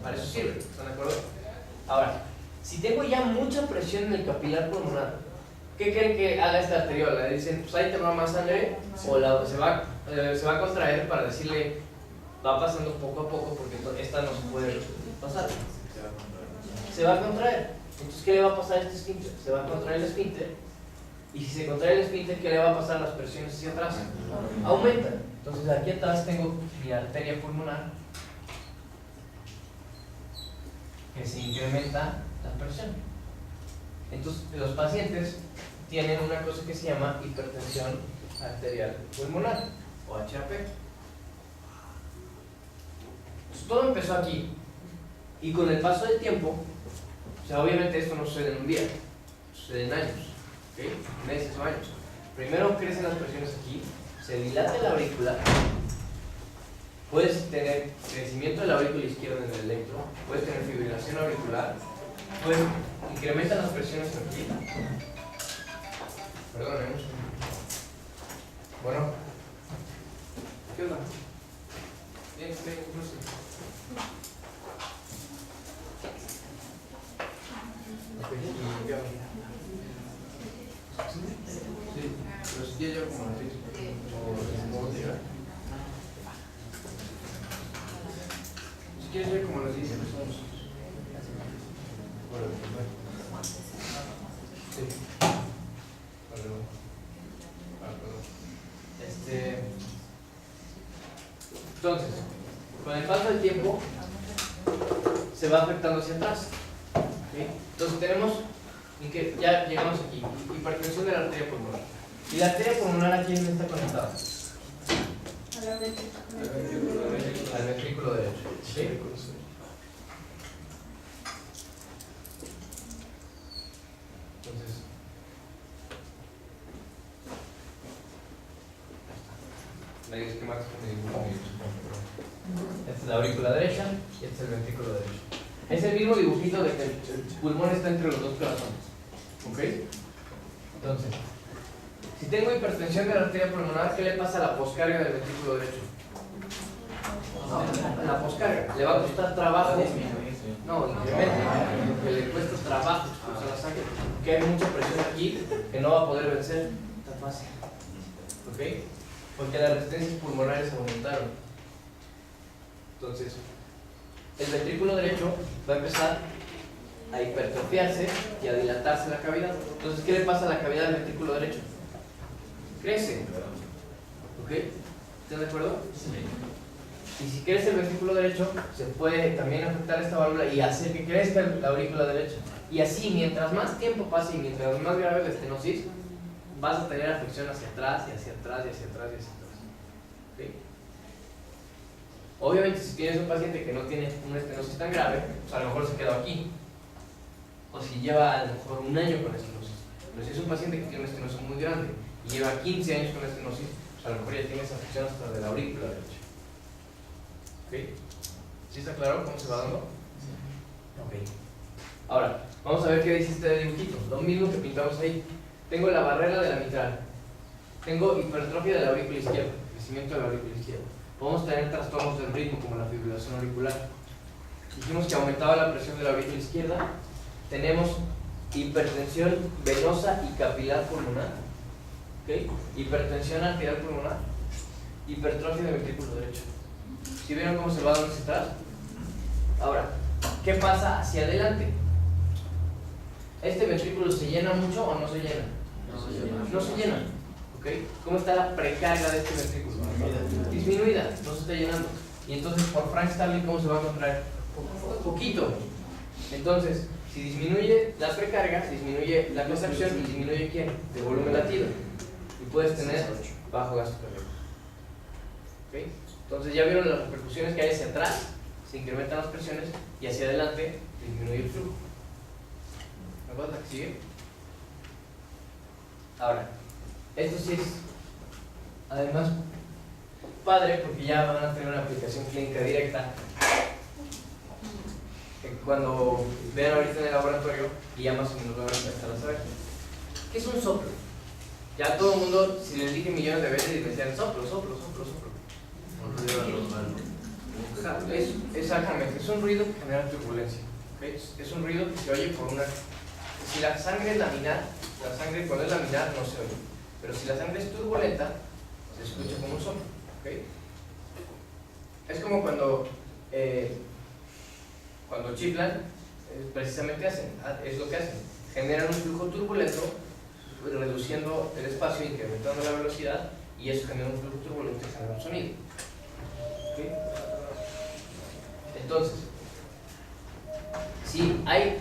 Para eso sirve, ¿están de acuerdo? Ahora, si tengo ya mucha presión en el capilar pulmonar, ¿qué creen que haga esta arteriola? Le dicen, pues ahí te va más sangre, o se va a contraer para decirle, va pasando poco a poco, porque esta no se puede pasar. Se va a contraer. Entonces, ¿qué le va a pasar a este esfínter? Se va a contraer el esfínter. Y si se contrae el esfínter, ¿qué le va a pasar a las presiones hacia atrás? Aumentan. Entonces, aquí atrás tengo mi arteria pulmonar, que se incrementa la presión. Entonces, los pacientes tienen una cosa que se llama hipertensión arterial pulmonar, o HAP. Entonces, todo empezó aquí, y con el paso del tiempo, o sea, obviamente esto no sucede en un día, sucede en años, ¿okay? Meses o años. Primero crecen las presiones aquí, se dilata la aurícula, puedes tener crecimiento de la aurícula izquierda en el electro, puedes tener fibrilación auricular, puedes incrementan las presiones aquí. Perdón, bueno, ¿qué onda? Bien, estoy incluso. Sí, pero si ya llevo como las 6 o llegar. Si quieres llegar como las 10, empezamos. Bueno, sí. Perdón. Entonces, con el paso del tiempo se va afectando hacia atrás. ¿Sí? Entonces tenemos, que ya llegamos aquí, hipertensión de la arteria pulmonar. ¿Y la arteria pulmonar a quién está conectada? Al ventrículo derecho. ¿Sí? Entonces, me dices que Max me dibuja. Esta es la aurícula derecha y este es el ventrículo derecho. Es el mismo dibujito de que el pulmón está entre los dos corazones. ¿Ok? Entonces, si tengo hipertensión de la arteria pulmonar, ¿qué le pasa a la poscarga del ventrículo derecho? A la poscarga. Le va a costar trabajo. No, incrementa. Porque le cuesta trabajo expulsar la sangre. Porque hay mucha presión aquí que no va a poder vencer tan fácil. ¿Ok? Porque las resistencias pulmonares aumentaron. Entonces, el ventrículo derecho va a empezar a hipertrofiarse y a dilatarse la cavidad. Entonces, ¿qué le pasa a la cavidad del ventrículo derecho? Crece. ¿Ok? ¿Están de acuerdo? Sí. Y si crece el ventrículo derecho, se puede también afectar esta válvula y hacer que crezca la aurícula derecha. Y así, mientras más tiempo pase y mientras más grave la estenosis, vas a tener afección hacia atrás y hacia atrás y hacia atrás y hacia atrás. ¿Ok? Obviamente, si tienes un paciente que no tiene una estenosis tan grave, pues a lo mejor se quedó aquí. O si lleva a lo mejor un año con estenosis. Pero si es un paciente que tiene una estenosis muy grande y lleva 15 años con estenosis, pues a lo mejor ya tiene esa afección hasta de la aurícula derecha. ¿Ok? ¿Sí está claro cómo se va dando? Ok. Ahora, vamos a ver qué dice este dibujito. Lo mismo que pintamos ahí. Tengo la barrera de la mitral. Tengo hipertrofia de la aurícula izquierda, crecimiento de la aurícula izquierda. Podemos tener trastornos del ritmo como la fibrilación auricular. Dijimos que aumentaba la presión de la aurícula izquierda. Tenemos hipertensión venosa y capilar pulmonar. ¿Okay? Hipertensión arterial pulmonar. Hipertrofia del ventrículo derecho. ¿Sí vieron cómo se va dando hacia atrás? Ahora, ¿qué pasa hacia adelante? ¿Este ventrículo se llena mucho o no se llena? No se llena. ¿Ok? ¿Cómo está la precarga de este ventrículo? Disminuida, no se está llenando. Y entonces por Frank Starling, ¿cómo se va a contraer? Poquito. Entonces, si disminuye la precarga, disminuye la contracción y disminuye ¿quién? El volumen latido. Y puedes tener bajo gasto cardíaco. ¿Ok? Entonces ya vieron las repercusiones que hay hacia atrás, se incrementan las presiones, y hacia adelante disminuye el flujo. ¿Me acuerdas la que sigue? Ahora, esto sí es además padre porque ya van a tener una aplicación clínica directa. Cuando vean ahorita en el laboratorio, y ya más o menos van a empezar a saber. ¿Qué es un soplo? Ya todo el mundo, si les dije millones de veces, y me decían soplo, soplo, soplo, soplo. Exactamente, es un ruido que genera turbulencia. ¿Okay? Es un ruido que se oye por una... Si la sangre es laminar, la sangre cuando es laminar no se oye. Pero si la sangre es turbulenta, se escucha como un soplo. ¿Okay? Es como cuando chiflan, precisamente es lo que hacen. Generan un flujo turbulento, reduciendo el espacio, incrementando la velocidad, y eso genera un flujo turbulento y genera un sonido. ¿Okay? Entonces, si hay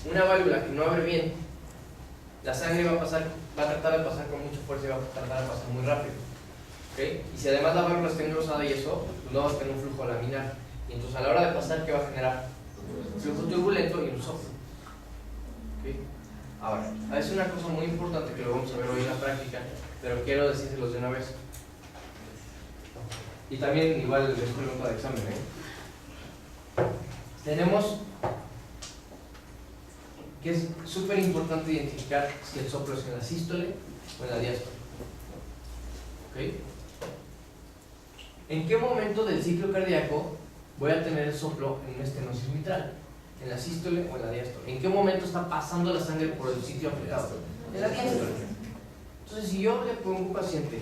una válvula que no abre bien, la sangre va a tratar de pasar con mucha fuerza y va a tratar de pasar muy rápido. ¿Okay? Y si además la válvula está engrosada y eso, pues no va a tener un flujo laminar. Y entonces a la hora de pasar, ¿qué va a generar? Un flujo turbulento y un soplo. ¿Okay? Ahora, es una cosa muy importante que lo vamos a ver hoy en la práctica, pero quiero decírselos de una vez. Y también igual les pregunto de examen, Tenemos que es súper importante identificar si el soplo es en la sístole o en la diástole. ¿Okay? ¿En qué momento del ciclo cardíaco voy a tener el soplo en una estenosis mitral? ¿En la sístole o en la diástole? ¿En qué momento está pasando la sangre por el sitio afectado? En la diástole. Entonces, si yo le pongo a un paciente